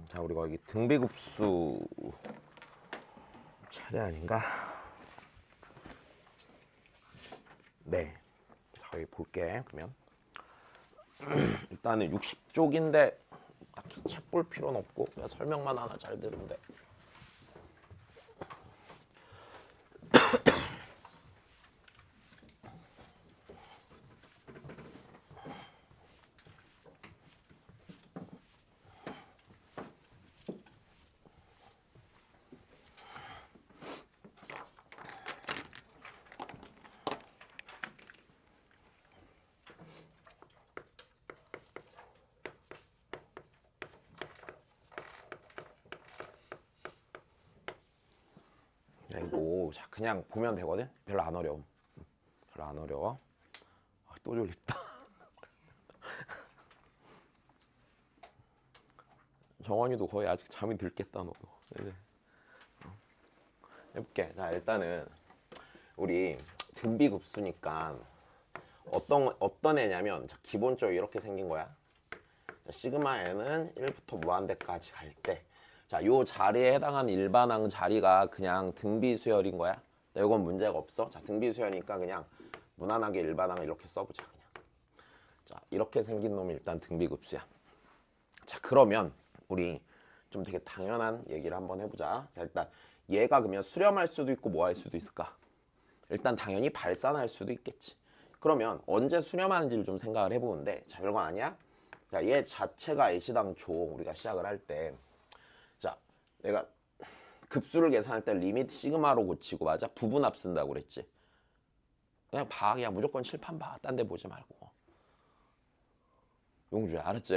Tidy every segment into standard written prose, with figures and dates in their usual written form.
자, 우리가 여기 등비급수 차례 아닌가? 네. 자, 여기 볼게. 그러면 일단은 60쪽인데 딱히 책 볼 필요는 없고 그냥 설명만 하나 잘 들으면 돼. 이거 자, 그냥 보면 되거든. 별로 안 어려워. 별로 안 어려워. 또 졸립다. 정원이도 거의 아직 잠이 들겠다 너도. 네. 해볼게. 자, 일단은 우리 등비급수니까 어떤 애냐면 자, 기본적으로 이렇게 생긴 거야. 자, 시그마 n은 1부터 무한대까지 갈 때, 자, 요 자리에 해당하는 일반항 자리가 그냥 등비수열인 거야. 자, 이건 문제가 없어. 자, 등비수열이니까 그냥 무난하게 일반항을 이렇게 써보자. 그냥. 자, 이렇게 생긴 놈이 일단 등비급수야. 자, 그러면 우리 좀 되게 당연한 얘기를 한번 해보자. 자, 일단 얘가 그러면 수렴할 수도 있고 뭐 할 수도 있을까? 일단 당연히 발산할 수도 있겠지. 그러면 언제 수렴하는지를 좀 생각을 해보는데, 자, 별거 아니야. 자, 얘 자체가 애시당초 우리가 시작을 할 때, 자, 내가 급수를 계산할 때 리미트 시그마로 고치고, 맞아? 부분합 쓴다고 그랬지. 그냥 봐. 그냥 무조건 칠판 봐. 딴 데 보지 말고. 용주야, 알았지?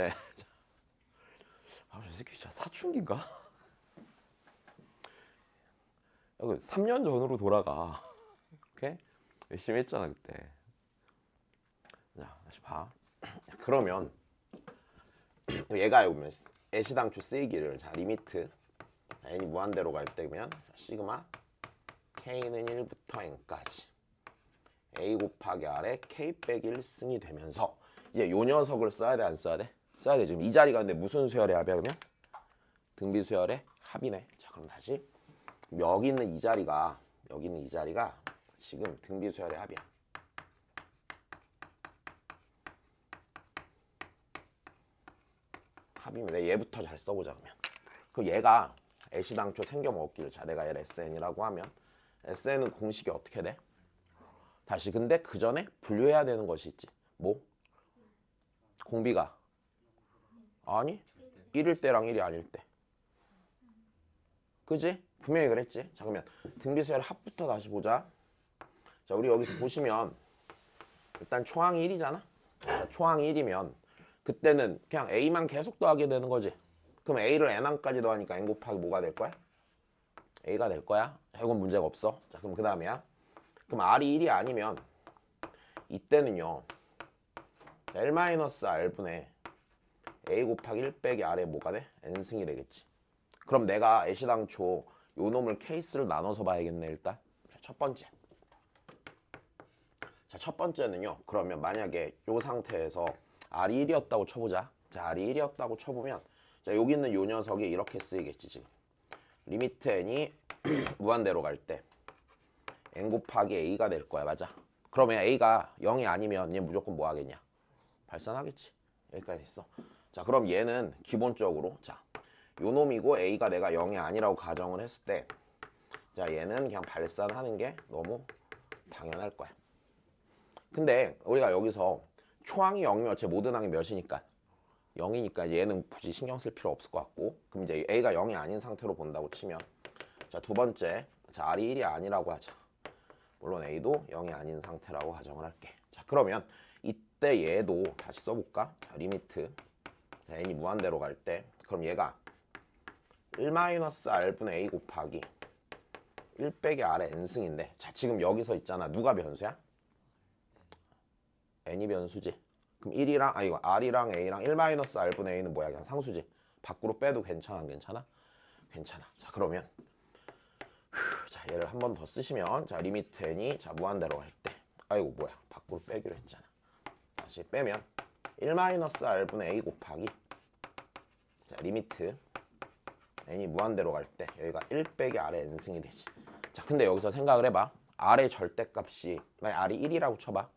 아, 저 새끼 진짜 사춘기인가? 여기 3년 전으로 돌아가. 오케이? 열심히 했잖아 그때. 자, 다시 봐. 그러면 얘가 보면 애시당초 쓰이기를, 자, 리미트 n이 무한대로 갈 때면 시그마 k는 1부터 n까지 a 곱하기 r에 k 빼기 1승이 되면서, 이제 요 녀석을 써야 돼 안 써야 돼? 써야 돼. 지금 이 자리가 근데 무슨 수열의 합이야 그러면? 등비수열의 합이네. 자, 그럼 다시 여기 있는 이 자리가 지금 등비수열의 합이야. 합이면 얘부터 잘 써보자. 그럼 얘가 애시당초 생겨먹기를, 자, 내가 얘를 SN이라고 하면 SN은 공식이 어떻게 돼? 다시 근데 그 전에 분류해야 되는 것이 있지. 뭐? 공비가 아니 1일 때랑 1이 아닐 때. 그지? 분명히 그랬지. 자, 그러면 등비수열 합부터 다시 보자. 자, 우리 여기서 보시면 일단 초항이 1이잖아. 자, 초항이 1이면 그때는 그냥 A만 계속 더하게 되는 거지. 그럼 A를 N항까지 더하니까 N 곱하기 뭐가 될 거야? A가 될 거야. 자, 이건 문제가 없어. 자, 그럼 그 다음에야. 그럼 R이 1이 아니면 이때는요, L-R분의 A 곱하기 1 빼기 R에 뭐가 돼? N승이 되겠지. 그럼 내가 애시당초 요 놈을 케이스를 나눠서 봐야겠네. 일단 첫 번째. 자, 첫 번째는요, 그러면 만약에 요 상태에서 R이 1이었다고 쳐보자. 자, R이 1이었다고 쳐보면, 자, 여기 있는 요 녀석이 이렇게 쓰이겠지. 지금 리미트 n이 무한대로 갈 때 n 곱하기 a가 될 거야. 맞아? 그러면 a가 0이 아니면 얘 무조건 뭐 하겠냐? 발산하겠지. 여기까지 됐어. 자, 그럼 얘는 기본적으로, 자, 요 놈이고 a가 내가 0이 아니라고 가정을 했을 때, 자, 얘는 그냥 발산하는 게 너무 당연할 거야. 근데 우리가 여기서 초항이 0이면 제 모든 항이 몇이니까 0이니까 얘는 굳이 신경 쓸 필요 없을 것 같고, 그럼 이제 a가 0이 아닌 상태로 본다고 치면, 자, 두 번째, 자, r이 1이 아니라고 하자. 물론 a도 0이 아닌 상태라고 가정을 할게. 자, 그러면 이때 얘도 다시 써볼까? 자, 리미트, 자, n이 무한대로 갈 때, 그럼 얘가 1-r분의 a 곱하기 1 빼기 r의 n승인데, 자, 지금 여기서 있잖아. 누가 변수야? n이 변수지. 그럼 1이랑 이거 r이랑 a랑 1-r분의 a는 뭐야? 그냥 상수지. 밖으로 빼도 괜찮아 안 괜찮아? 괜찮아. 자, 그러면 자, 얘를 한 번 더 쓰시면, 자, 리미트 n이, 자, 무한대로 갈 때, 아이고 뭐야, 밖으로 빼기로 했잖아. 다시 빼면 1-r분의 a 곱하기 자, 리미트 n이 무한대로 갈 때 여기가 1 빼기 r의 n승이 되지. 자, 근데 여기서 생각을 해봐. r의 절대값이 r이 1이라고 쳐봐.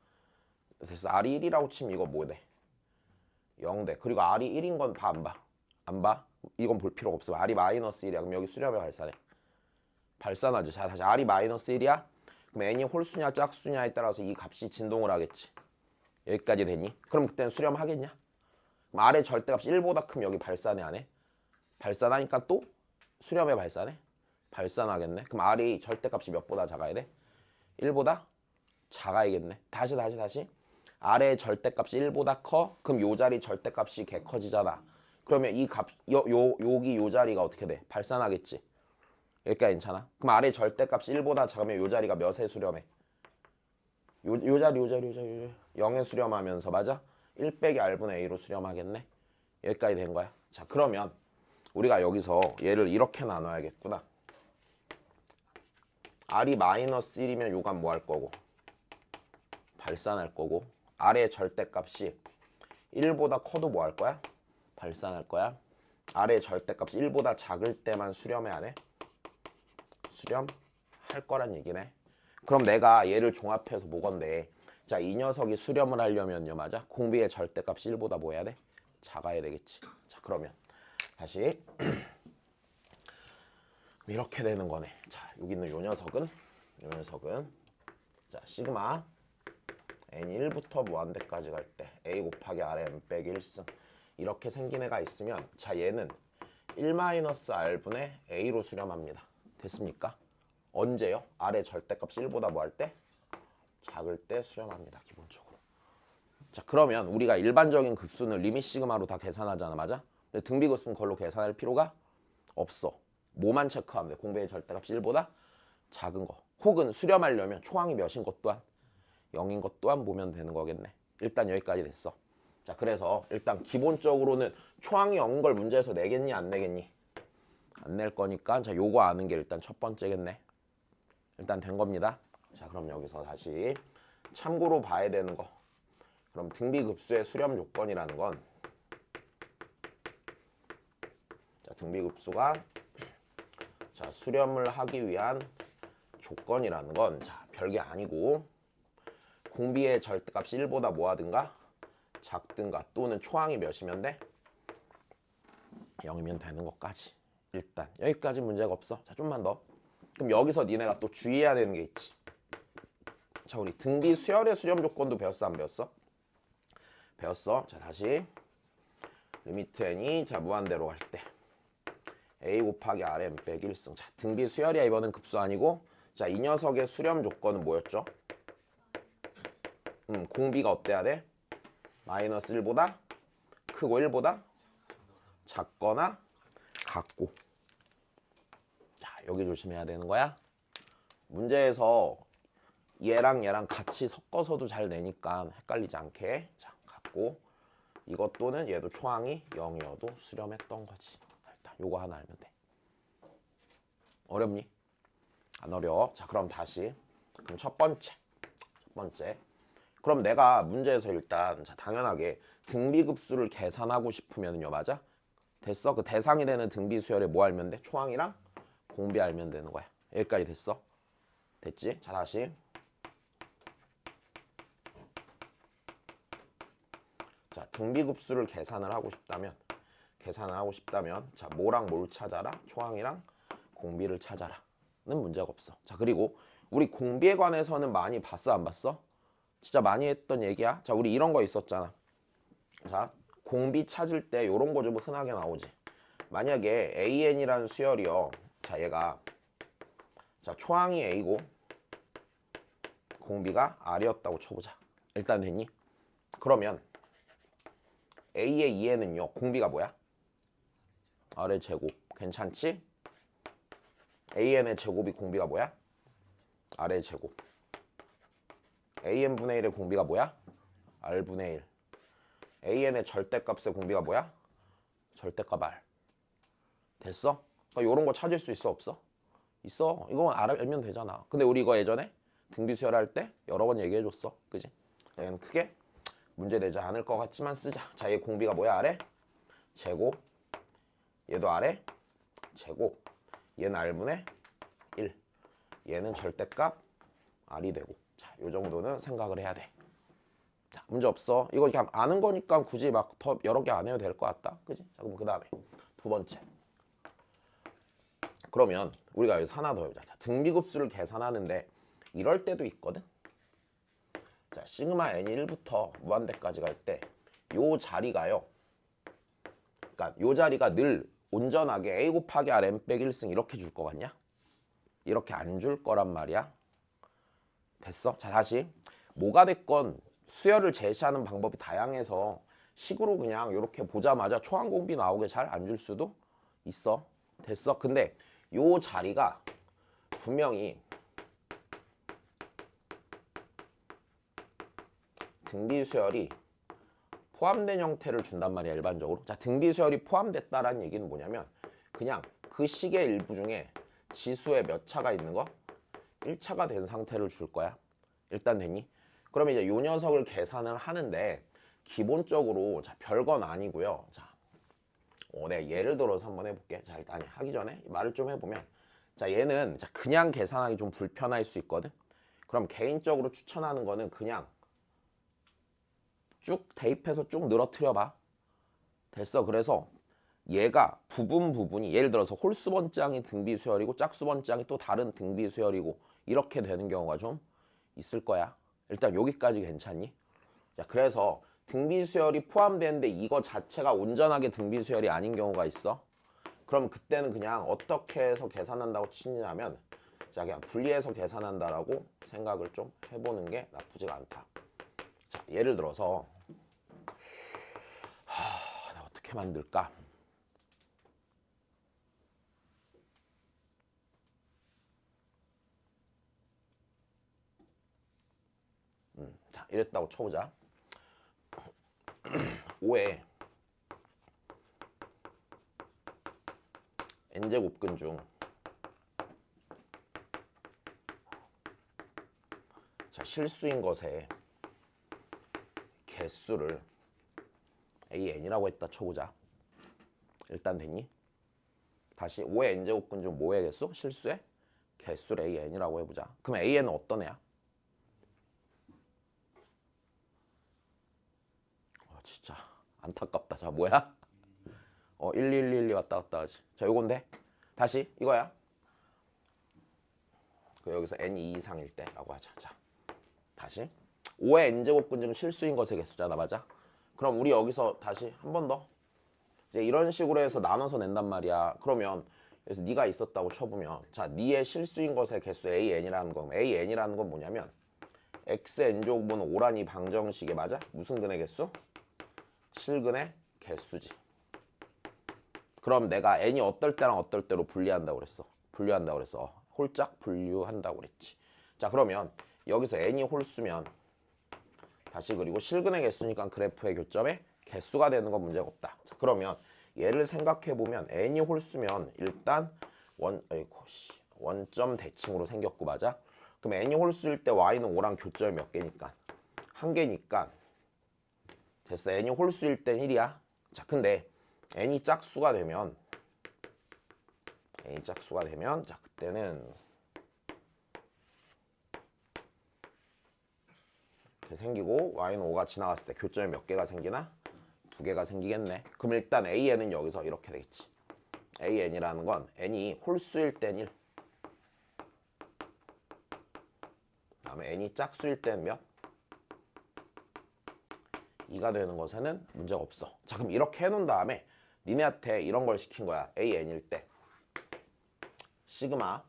그래서 r이 1이라고 치면 이거 뭐 돼? 0 돼. 그리고 r이 1인 건 봐, 안 봐? 안 봐? 이건 볼 필요가 없어. r이 마이너스 1이야. 그럼 여기 수렴에 발산해. 발산하지. 자, 다시 r이 마이너스 1이야? 그럼 n이 홀수냐 짝수냐에 따라서 이 값이 진동을 하겠지. 여기까지 되니? 그럼 그때는 수렴하겠냐? 그럼 r의 절대값이 1보다 크면 여기 발산해 안 해? 발산하니까 또 수렴에 발산해? 발산하겠네. 그럼 r이 절대값이 몇보다 작아야 돼? 1보다 작아야겠네. 다시 r의 절대값이 1보다 커? 그럼 요 자리 절대값이 개 커지잖아. 그러면 이 값, 여기 요 자리가 어떻게 돼? 발산하겠지. 여기까지 괜찮아? 그럼 r의 절대값이 1보다 작으면 요 자리가 몇에 수렴해? 요 자리 0에 수렴하면서 맞아? 1 빼기 r분의 a로 수렴하겠네. 여기까지 된 거야. 자, 그러면 우리가 여기서 얘를 이렇게 나눠야겠구나. r이 마이너스 1이면 요간 뭐 할 거고? 발산할 거고. r의 절대값이 1보다 커도 뭐 할 거야? 발산할 거야. r의 절대값이 1보다 작을 때만 수렴해 안 해? 수렴할 거란 얘기네. 그럼 내가 얘를 종합해서 뭐건데, 자, 이 녀석이 수렴을 하려면요, 맞아? 공비의 절대값이 1보다 뭐 해야 돼? 작아야 되겠지. 자, 그러면 다시 이렇게 되는 거네. 자, 여기 있는 요 녀석은 자, 시그마 n이 1부터 무한대까지 갈 때 a 곱하기 rn 빼기 1승 이렇게 생긴 애가 있으면, 자, 얘는 1-r분의 a로 수렴합니다. 됐습니까? 언제요? r의 절대값이 1보다 뭐 할 때? 작을 때 수렴합니다. 기본적으로. 자, 그러면 우리가 일반적인 급수는 리밋 시그마로 다 계산하잖아. 맞아? 근데 등비급수는 그걸로 계산할 필요가 없어. 뭐만 체크하면 돼? 공배의 절대값이 1보다 작은 거. 혹은 수렴하려면 초항이 몇인 것 또한 0인 것 또한 보면 되는 거겠네. 일단 여기까지 됐어. 자, 그래서 일단 기본적으로는 초항이 0인 걸 문제에서 내겠니? 안 내겠니? 안 낼 거니까, 자, 요거 아는 게 일단 첫 번째겠네. 일단 된 겁니다. 자, 그럼 여기서 다시 참고로 봐야 되는 거. 그럼 등비급수의 수렴 조건이라는 건, 자, 등비급수가 자, 수렴을 하기 위한 조건이라는 건, 자, 별게 아니고 공비의 절대값이 1보다 뭐하든가 작든가 또는 초항이 몇이면 돼? 0이면 되는 것까지. 일단 여기까지 문제가 없어. 자, 좀만 더. 그럼 여기서 니네가 또 주의해야 되는 게 있지. 자, 우리 등비 수열의 수렴 조건도 배웠어, 안 배웠어? 배웠어. 자, 다시 리미트 n이 자 무한대로 갈 때 a 곱하기 rn 빼기 1승. 자, 등비 수열이야. 이번엔 급수 아니고, 자, 이 녀석의 수렴 조건은 뭐였죠? 공비가 어때야 돼? 마이너스 1보다 크고 1보다 작거나 같고. 자, 여기 조심해야 되는 거야. 문제에서 얘랑 같이 섞어서도 잘 내니까 헷갈리지 않게. 자, 같고, 이것 또는 얘도 초항이 0이어도 수렴했던 거지. 일단 요거 하나 알면 돼. 어렵니? 안 어려워. 자, 그럼 다시. 그럼 첫 번째. 그럼 내가 문제에서 일단, 자, 당연하게 등비급수를 계산하고 싶으면요, 맞아? 됐어? 그 대상이 되는 등비 수열에 뭐 알면 돼? 초항이랑 공비 알면 되는 거야. 여기까지 됐어? 됐지? 자, 다시. 자, 등비급수를 계산을 하고 싶다면, 자, 뭐랑 뭘 찾아라? 초항이랑 공비를 찾아라. 는 문제가 없어. 자, 그리고 우리 공비에 관해서는 많이 봤어, 안 봤어? 진짜 많이 했던 얘기야. 자, 우리 이런 거 있었잖아. 자, 공비 찾을 때 이런 거 좀 흔하게 나오지. 만약에 AN이라는 수열이요. 자, 얘가 자, 초항이 A고 공비가 R이었다고 쳐보자. 일단 됐니? 그러면 A의 2N은요. 공비가 뭐야? R의 제곱. 괜찮지? AN의 제곱이 공비가 뭐야? R의 제곱. AN분의 1의 공비가 뭐야? R분의 1. AN의 절대값의 공비가 뭐야? 절대값 R. 됐어? 그러니까 이런 거 찾을 수 있어, 없어? 있어. 이거 알면 되잖아. 근데 우리 이거 예전에 등비 수열할 때 여러 번 얘기해줬어. 그지? 얘는 크게 문제되지 않을 것 같지만 쓰자. 자, 얘 공비가 뭐야? 아래? 제곱 얘도 R의 제곱. 얘는 R분의 1. 얘는 절대값 R이 되고. 자, 요 정도는 생각을 해야 돼. 자, 문제 없어. 이거 그냥 아는 거니까 굳이 막 더 여러 개 안 해도 될 것 같다. 그지? 자, 그럼 그 다음에 두 번째. 그러면 우리가 여기서 하나 더 해보자. 자, 등비급수를 계산하는데 이럴 때도 있거든. 자, 시그마 n이 1부터 무한대까지 갈 때 요 자리가요. 그러니까 요 자리가 늘 온전하게 a 곱하기 r n 빼기 1승 이렇게 줄 거 같냐? 이렇게 안 줄 거란 말이야. 됐어? 자, 다시 뭐가 됐건 수열을 제시하는 방법이 다양해서 식으로 그냥 이렇게 보자마자 초항공비 나오게 잘 안 줄 수도 있어. 됐어? 근데 요 자리가 분명히 등비수열이 포함된 형태를 준단 말이야, 일반적으로. 자, 등비수열이 포함됐다라는 얘기는 뭐냐면 그냥 그 식의 일부 중에 지수에 몇 차가 있는 거? 1차가 된 상태를 줄 거야. 일단 됐니? 그러면 이제 요 녀석을 계산을 하는데 기본적으로 자, 별건 아니고요. 자, 내가 예를 들어서 한번 해볼게. 자, 일단 하기 전에 말을 좀 해보면 자, 얘는 자, 그냥 계산하기 좀 불편할 수 있거든. 그럼 개인적으로 추천하는 거는 그냥 쭉 대입해서 쭉 늘어뜨려 봐. 됐어. 그래서 얘가 부분이 예를 들어서 홀수번장이 등비수열이고 짝수번장이 또 다른 등비수열이고 이렇게 되는 경우가 좀 있을 거야. 일단 여기까지 괜찮니? 자, 그래서 등비수열이 포함되는데 이거 자체가 온전하게 등비수열이 아닌 경우가 있어. 그럼 그때는 그냥 어떻게 해서 계산한다고 치냐면 자, 그냥 분리해서 계산한다라고 생각을 좀 해보는 게 나쁘지가 않다. 자, 예를 들어서 내가 어떻게 만들까? 자, 이랬다고 쳐보자. 5에 n제곱근 중 자, 실수인 것에 개수를 an이라고 했다 쳐보자. 일단 됐니? 다시 5의 n제곱근 중 뭐의 개수? 실수의 개수를 an이라고 해보자. 그럼 an은 어떤 애야? 진짜 안타깝다. 자, 뭐야? 1, 1, 1, 2 왔다 갔다 하지. 자, 요건데 다시 이거야. 그 여기서 n이 2 이상일 때라고 하자. 자, 다시 5의 n제곱근 중 실수인 것의 개수잖아. 맞아? 그럼 우리 여기서 다시 한 번 더 이제 이런 식으로 해서 나눠서 낸단 말이야. 그러면 그래서 네가 있었다고 쳐보면 자, 네의 실수인 것의 개수 an이라는 건 an이라는 건 뭐냐면 xn제곱은 5란 이 방정식에 맞아? 무슨 근의 개수? 실근의 개수지. 그럼 내가 n이 어떨 때랑 어떨 때로 분리한다고 그랬어. 홀짝 분류한다고 그랬지. 자, 그러면 여기서 n이 홀수면 다시 그리고 실근의 개수니까 그래프의 교점에 개수가 되는 건 문제가 없다. 자, 그러면 얘를 생각해 보면 n이 홀수면 일단 원점 대칭으로 생겼고 맞아? 그럼 n이 홀수일 때 y는 5랑 교점이 몇 개니까? 한 개니까 됐어. n이 홀수일 땐 1이야. 자, 근데 n이 짝수가 되면 자, 그때는 이렇게 생기고 y는 5가 지나갔을 때 교점이 몇 개가 생기나? 2개가 생기겠네. 그럼 일단 an은 여기서 이렇게 되겠지. an이라는 건 n이 홀수일 땐 1. 다음에 n이 짝수일 땐 몇? 2가 되는 것에는 문제가 없어. 자, 그럼 이렇게 해놓은 다음에 니네한테 이런 걸 시킨 거야. an일 때 시그마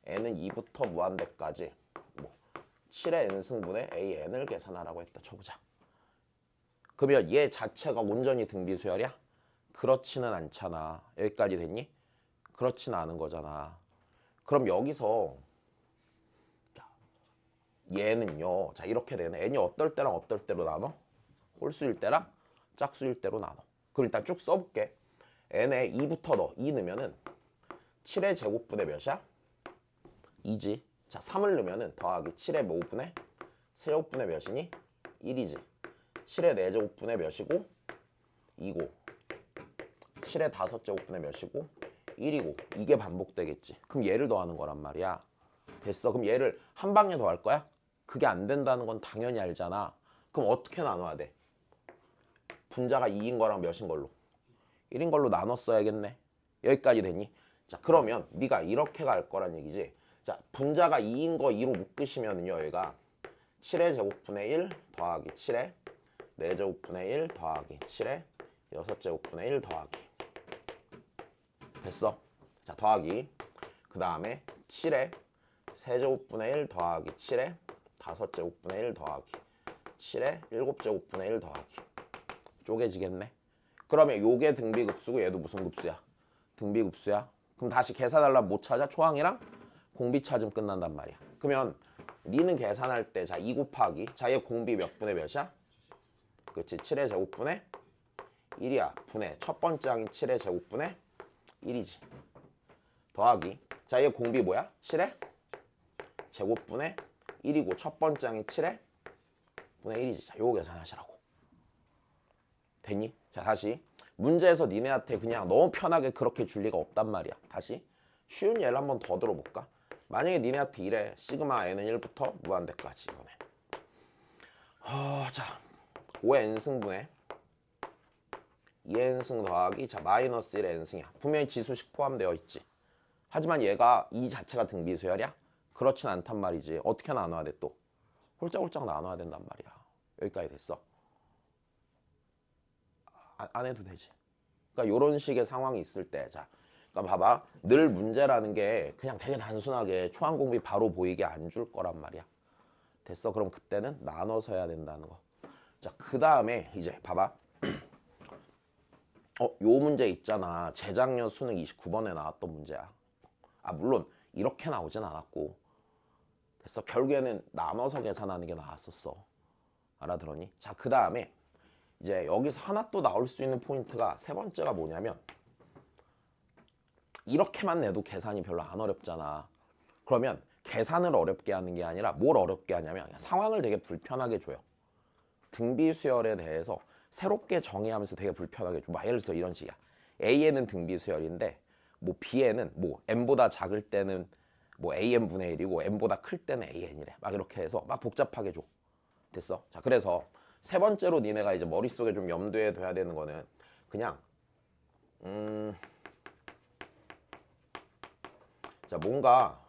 n은 2부터 무한대까지 7의 n승분의 an을 계산하라고 했다 쳐보자. 그러면 얘 자체가 온전히 등비수열이야? 그렇지는 않잖아. 여기까지 됐니? 그렇지는 않은 거잖아. 그럼 여기서 얘는요. 자, 이렇게 되네. n이 어떨 때랑 어떨 때로 나눠? 홀수일 때랑 짝수일 때로 나눠. 그럼 일단 쭉 써볼게. n에 2부터 넣어. 2 넣으면은 7의 제곱분의 몇이야? 2지. 자, 3을 넣으면은 더하기 7의 5분의 세제곱분의 몇이니? 1이지. 7의 4제곱분의 몇이고? 2고. 7의 5제곱분의 몇이고 1이고 이게 반복되겠지. 그럼 얘를 더하는 거란 말이야. 됐어. 그럼 얘를 한 방에 더할 거야? 그게 안 된다는 건 당연히 알잖아. 그럼 어떻게 나눠야 돼? 분자가 2인 거랑 몇인 걸로? 1인 걸로 나눴어야겠네. 여기까지 됐니? 자, 그러면 네가 이렇게 갈 거란 얘기지. 자, 분자가 2인 거 2로 묶으시면은요, 여기가 7의 제곱분의 1 더하기 7의 4제곱분의 1 더하기 7의 6제곱분의 1 더하기. 됐어? 자, 더하기. 그 다음에 7의 3제곱분의 1 더하기 7의 5제곱분의 1 더하기 7의 7제곱분의 1 더하기. 쪼개지겠네. 그러면 요게 등비급수고 얘도 무슨 급수야? 등비급수야. 그럼 다시 계산하려면 못 찾아? 초항이랑 공비 찾으면 끝난단 말이야. 그러면 니는 계산할 때 자 2 곱하기 자 얘 공비 몇 분의 몇이야? 그치 7의 제곱분의 1이야. 분의 첫 번째 항이 7의 제곱분의 1이지. 더하기 자 얘 공비 뭐야? 7의 제곱분의 1이고 첫 번째 항이 7의 분의 1이지. 자 요거 계산하시라고. 됐니? 자 다시 문제에서 니네한테 그냥 너무 편하게 그렇게 줄 리가 없단 말이야. 다시 쉬운 예를 한번 더 들어볼까? 만약에 니네한테 이래 시그마 n은 1부터 무한대까지 이거네. 자 5n승분의 2n승 더하기 자 마이너스 1의 n승이야. 분명히 지수식 포함되어 있지. 하지만 얘가 이 자체가 등비수열이야? 그렇진 않단 말이지. 어떻게 나눠야 돼 또? 홀짝홀짝 나눠야 된단 말이야. 여기까지 됐어. 안 해도 되지. 그러니까 이런 식의 상황이 있을 때 자, 그러니까 봐봐. 늘 문제라는 게 그냥 되게 단순하게 초항 공비 바로 보이게 안 줄 거란 말이야. 됐어? 그럼 그때는 나눠서 해야 된다는 거. 자, 그 다음에 이제 봐봐. 요 문제 있잖아. 재작년 수능 29번에 나왔던 문제야. 물론 이렇게 나오진 않았고. 됐어? 결국에는 나눠서 계산하는 게 나왔었어. 알아들었니? 자, 그 다음에 이제 여기서 하나 또 나올 수 있는 포인트가 세 번째가 뭐냐면 이렇게만 내도 계산이 별로 안 어렵잖아. 그러면 계산을 어렵게 하는 게 아니라 뭘 어렵게 하냐면 상황을 되게 불편하게 줘요. 등비수열에 대해서 새롭게 정의하면서 되게 불편하게 줘. 예를 들어서 이런 식이야. A에는 등비수열인데 뭐 B에는 뭐 N보다 작을 때는 뭐 AN분의 1이고 N보다 클 때는 AN이래. 막 이렇게 해서 막 복잡하게 줘. 됐어? 자, 그래서 세 번째로 니네가 이제 머릿속에 좀 염두에 둬야 되는 거는 그냥 자, 뭔가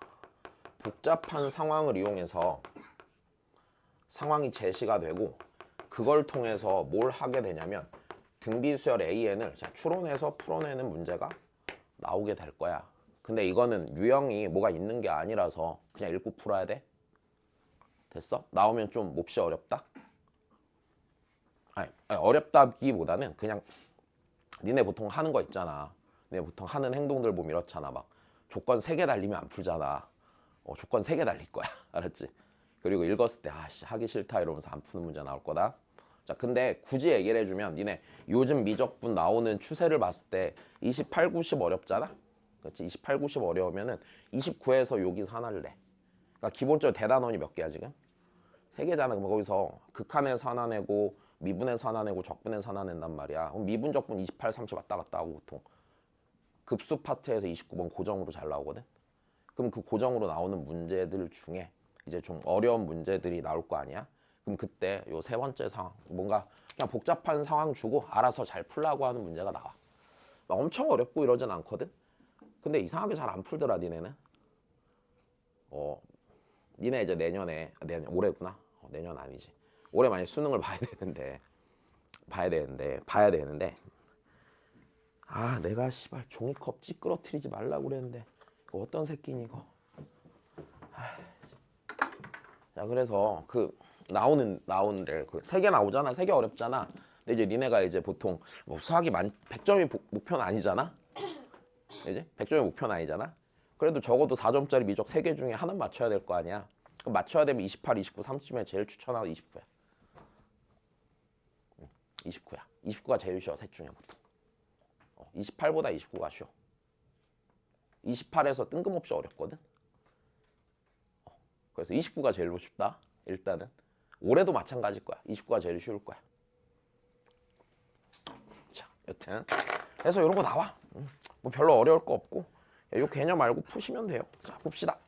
복잡한 상황을 이용해서 상황이 제시가 되고 그걸 통해서 뭘 하게 되냐면 등비수열 AN을 추론해서 풀어내는 문제가 나오게 될 거야. 근데 이거는 유형이 뭐가 있는 게 아니라서 그냥 읽고 풀어야 돼. 됐어? 나오면 좀 몹시 어렵다? 아니, 어렵다기보다는 그냥 니네 보통 하는 거 있잖아. 니네 보통 하는 행동들 보면 이렇잖아. 막 조건 3개 달리면 안 풀잖아. 조건 3개 달릴 거야. 알았지? 그리고 읽었을 때 아씨 하기 싫다 이러면서 안 푸는 문제 나올 거다. 자, 근데 굳이 얘기를 해주면 니네 요즘 미적분 나오는 추세를 봤을 때 28, 90 어렵잖아? 그렇지? 28, 90 어려우면은 29에서 여기서 하나를 내. 그러니까 기본적으로 대단원이 몇 개야 지금? 3개잖아. 그럼 거기서 극한에서 하나 내고 미분에서 하나 내고 적분에서 하나 낸단 말이야. 그럼 미분 적분 28, 30 왔다 갔다 하고 보통 급수 파트에서 29번 고정으로 잘 나오거든. 그럼 그 고정으로 나오는 문제들 중에 이제 좀 어려운 문제들이 나올 거 아니야. 그럼 그때 요 세 번째 상황 뭔가 그냥 복잡한 상황 주고 알아서 잘 풀라고 하는 문제가 나와. 막 엄청 어렵고 이러진 않거든. 근데 이상하게 잘 안 풀더라 니네는. 니네 이제 내년 올해구나. 내년 아니지. 올해 만약 수능을 봐야 되는데 내가 씨발 종이컵 찌끄러뜨리지 말라고 그랬는데 이거 어떤 새끼니 이거. 자, 그래서 그 나오는데 그 3개 나오잖아. 3개 어렵잖아. 근데 이제 니네가 이제 보통 뭐 수학이 100점이 목표는 아니잖아. 이제 100점이 목표는 아니잖아. 그래도 적어도 4점짜리 미적 3개 중에 하나는 맞춰야 될 거 아니야. 그럼 맞춰야 되면 28, 29, 30에 제일 추천하는 29야. 29야. 29가 제일 쉬워. 셋 중에 보통. 28보다 29가 쉬워. 28에서 뜬금없이 어렵거든. 그래서 29가 제일 쉽다. 일단은 올해도 마찬가지일 거야. 29가 제일 쉬울 거야. 자, 여튼 그래서 이런 거 나와. 뭐 별로 어려울 거 없고 이 개념 알고 푸시면 돼요. 자, 봅시다.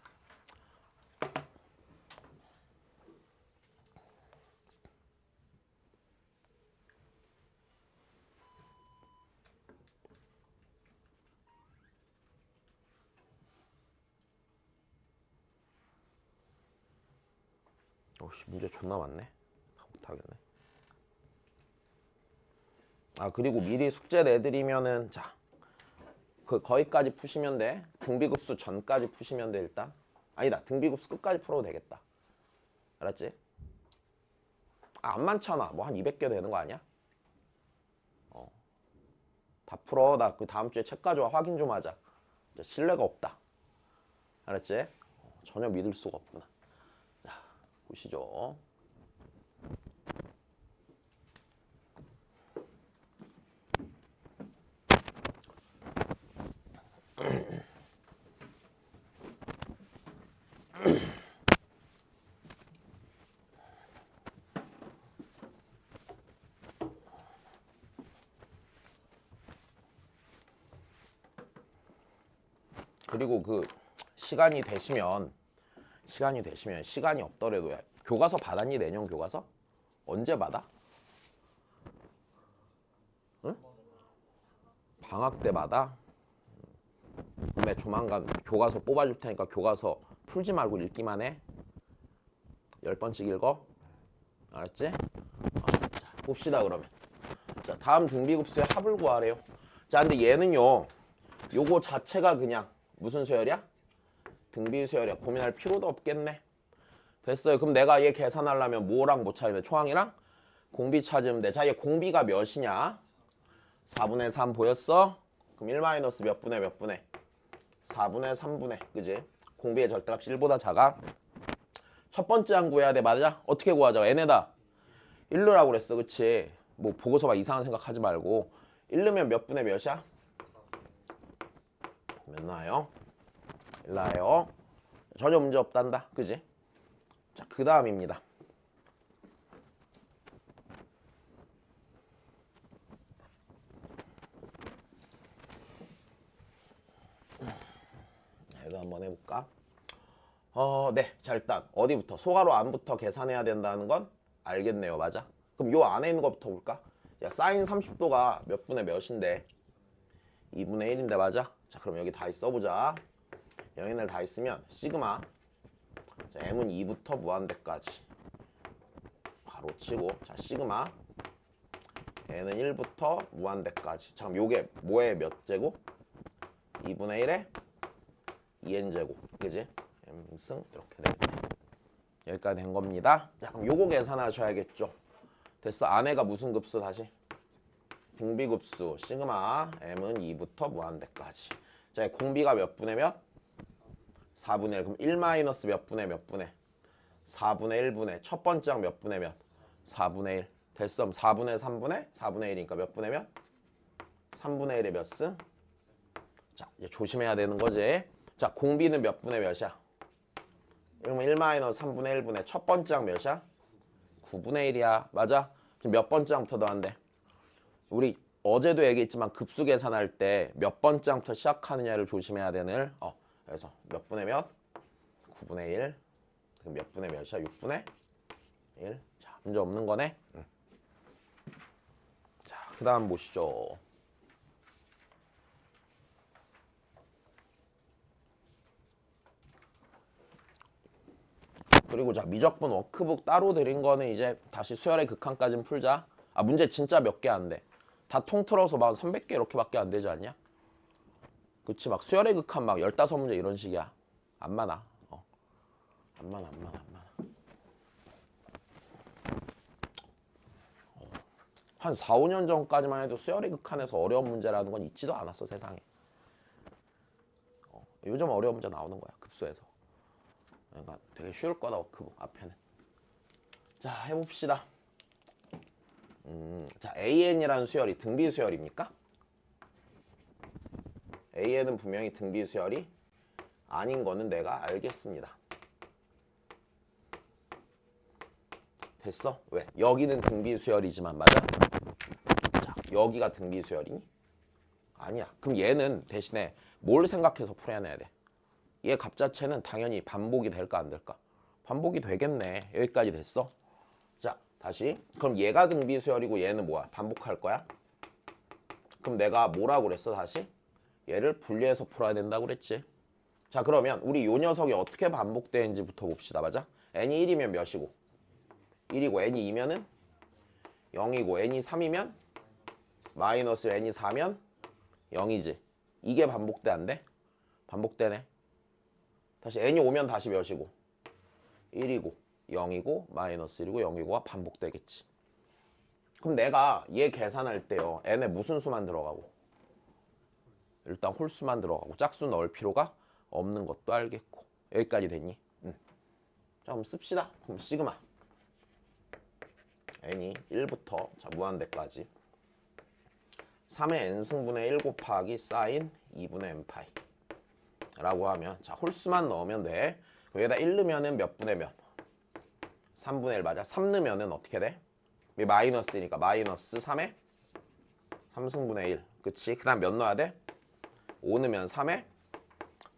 오씨, 문제 존나 많네. 못하겠네. 아, 그리고 미리 숙제 내드리면은 자, 그 거기까지 푸시면 돼. 등비급수 전까지 푸시면 돼. 일단 아니다, 등비급수 끝까지 풀어도 되겠다. 알았지? 아, 안 많잖아. 뭐 한 200개 되는 거 아니야? 다 풀어. 나 그 다음 주에 책 가져와. 확인 좀 하자. 신뢰가 없다. 알았지? 전혀 믿을 수가 없구나. 자, 보시죠. 그리고 그 시간이 되시면 시간이 없더라도 교과서 받았니? 내년 교과서? 언제 받아? 응? 방학 때 받아? 그러면 조만간 교과서 뽑아줄 테니까 교과서 풀지 말고 읽기만 해. 10번씩 읽어. 알았지? 자, 봅시다 그러면. 자, 다음 등비급수의 합을 구하래요. 자, 근데 얘는요, 요거 자체가 그냥 무슨 수열이야? 등비수열이야. 고민할 필요도 없겠네. 됐어요. 그럼 내가 얘 계산하려면 뭐랑 뭐 차이래? 초항이랑 공비 찾으면 돼. 자, 얘 공비가 몇이냐? 4분의 3 보였어? 그럼 1 마이너스 몇 분의 몇 분의? 4분의 3분의, 그지? 공비의 절대값이 1보다 작아. 첫 번째 항 구해야 돼. 맞아? 어떻게 구하자? n에다 1넣으라고 그랬어. 그치? 뭐 보고서 막 이상한 생각하지 말고 1넣으면 몇 분의 몇이야? 몇 나와요? 1 나와요. 전혀 문제 없단다. 그지? 자, 그 다음입니다. 이거 한번 해볼까? 네. 자, 일단 어디부터? 소가로 안부터 계산해야 된다는 건 알겠네요. 맞아? 그럼 요 안에 있는 것부터 볼까? 야, 사인 30도가 몇 분의 몇인데? 2분의 1인데 맞아? 자, 그럼 여기 다 써보자. 영인을 다 있으면 시그마, 자, m은 2부터 무한대까지 바로 치고, 자, 시그마 n은 1부터 무한대까지. 자, 그럼 요게 뭐의 몇 제곱? 2분의 1에 2n제곱, 그지? m승 이렇게 되겠네. 여기까지 된 겁니다. 자, 그럼 요거 계산하셔야겠죠. 됐어. 안에가 무슨 급수 다시? 등비급수 시그마 m은 2부터 무한대까지. 자, 공비가 몇 분의 몇? 4분의 1. 그럼 1 마이너스 몇 분의 몇 분의? 4분의 1분의 첫 번째 항 몇 분의 몇? 4분의 1. 됐어. 4분의 3분의 4분의 1이니까 몇 분의 몇? 3분의 1의 몇 승? 자, 이제 조심해야 되는 거지. 자, 공비는 몇 분의 몇이야? 그러면 1 마이너스 3분의 1분의 첫 번째 항 몇이야? 9분의 1이야. 맞아? 그럼 몇 번째 항부터 더한대? 우리 어제도 얘기했지만 급수 계산할 때 몇 번째 항부터 시작하느냐를 조심해야 되는. 그래서 몇 분의 몇? 9분의 1. 그럼 몇 분의 몇이야? 6분의 1. 자, 문제 없는 거네. 자, 그 다음 보시죠. 그리고 자, 미적분 워크북 따로 드린 거는 이제 다시 수열의 극한까지는 풀자. 아, 문제 진짜 몇 개 안 돼. 다 통틀어서 막 300개 이렇게밖에 안 되지 않냐? 그치? 막 수열의 극한 막 15문제 이런 식이야. 안 많아. 안 많아. 한 4, 5년 전까지만 해도 수열의 극한에서 어려운 문제라는 건 있지도 않았어, 세상에. 요즘 어려운 문제 나오는 거야, 급수에서. 그러니까 되게 쉬울 거다, 워크북 앞에는. 자, 해봅시다. 자, AN이라는 수열이 등비 수열입니까? AN은 분명히 등비 수열이 아닌 거는 내가 알겠습니다. 됐어? 왜? 여기는 등비 수열이지만 맞아? 자, 여기가 등비 수열이니? 아니야. 그럼 얘는 대신에 뭘 생각해서 풀어내야 돼? 얘 값 자체는 당연히 반복이 될까 안 될까? 반복이 되겠네. 여기까지 됐어. 자, 다시. 그럼 얘가 등비수열이고 얘는 뭐야? 반복할 거야? 그럼 내가 뭐라고 그랬어, 다시? 얘를 분리해서 풀어야 된다고 그랬지. 자, 그러면 우리 요 녀석이 어떻게 반복되는지부터 봅시다. 맞아? n이 1이면 몇이고? 1이고 n이 2면은 0이고 n이 3이면 마이너스 n이 4면 0이지. 이게 반복돼 안 돼? 반복되네. 다시 n이 5면 다시 몇이고? 1이고 0이고 마이너스 1이고 0이고가 반복되겠지. 그럼 내가 얘 계산할 때요. n에 무슨 수만 들어가고? 일단 홀수만 들어가고 짝수 넣을 필요가 없는 것도 알겠고. 여기까지 됐니? 자, 그럼 씁시다. 그럼 시그마 n이 1부터 자 무한대까지 3의 n승분의 1 곱하기 사인 2분의 n파이 라고 하면 자 홀수만 넣으면 돼. 여기다 1 넣으면은 몇 분의 몇? 3분의 1 맞아. 3 넣으면은 어떻게 돼? 마이너스니까 마이너스 3의 3승분의 1 그치? 그 다음 몇 넣어야 돼? 5 넣으면 3의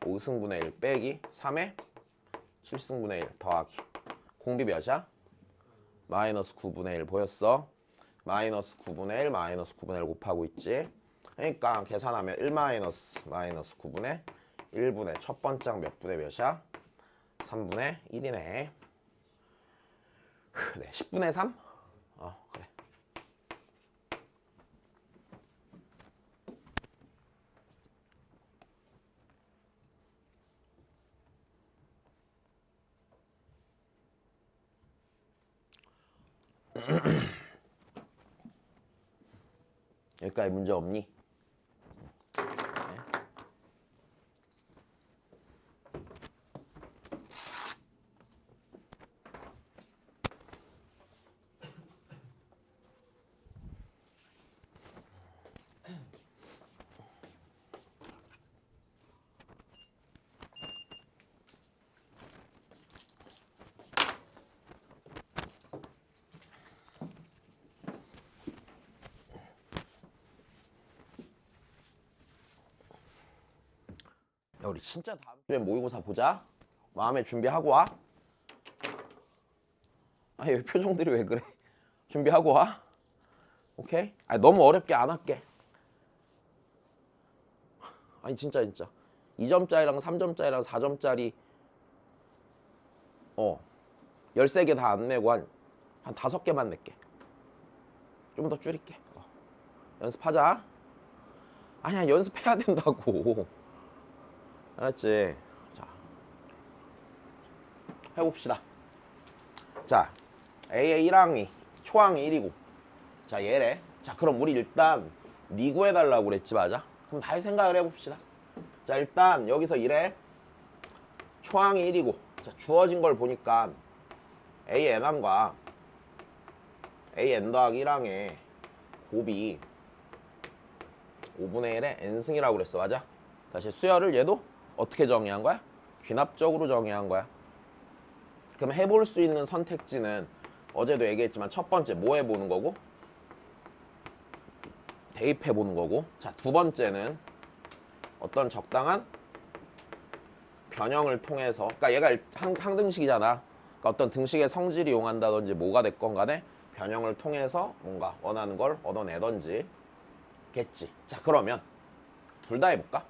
5승분의 1 빼기 3의 7승분의 1 더하기 공비 몇이야? 마이너스 9분의 1 보였어? 마이너스 9분의 1 마이너스 9분의 1 곱하고 있지. 그러니까 계산하면 1 마이너스 9분의 1분의 첫 번째 몇 분의 몇이야? 3분의 1이네. 네, 10분의 3? 그래. 여기까지 문제 없니? 야, 우리 진짜 다음 주에 모의고사 보자. 마음에 준비하고 와. 아니 왜 표정들이 왜 그래? 준비하고 와. 오케이? 아니 너무 어렵게 안 할게. 아니 진짜 2점짜리랑 3점짜리랑 4점짜리 13개 다 안 내고 한 5개만 낼게. 좀 더 줄일게. 연습하자. 아니야 연습해야 된다고. 알았지? 자 해봅시다. 자 A의 1항이 초항이 1이고 자 얘래. 자 그럼 우리 일단 니 구해달라고 그랬지 맞아? 그럼 다시 생각을 해봅시다. 자 일단 여기서 이래 초항이 1이고 자 주어진 걸 보니까 A n항과 A n 더하기 1항의 곱이 5분의 1의 n승이라고 그랬어 맞아? 다시 수열을 얘도 어떻게 정의한 거야? 귀납적으로 정의한 거야. 그럼 해볼 수 있는 선택지는 어제도 얘기했지만 첫 번째 뭐 해보는 거고? 대입해보는 거고 자 두 번째는 어떤 적당한 변형을 통해서 그러니까 얘가 항등식이잖아. 그러니까 어떤 등식의 성질을 이용한다든지 뭐가 됐건 간에 변형을 통해서 뭔가 원하는 걸 얻어내던지 겠지. 자 그러면 둘 다 해볼까?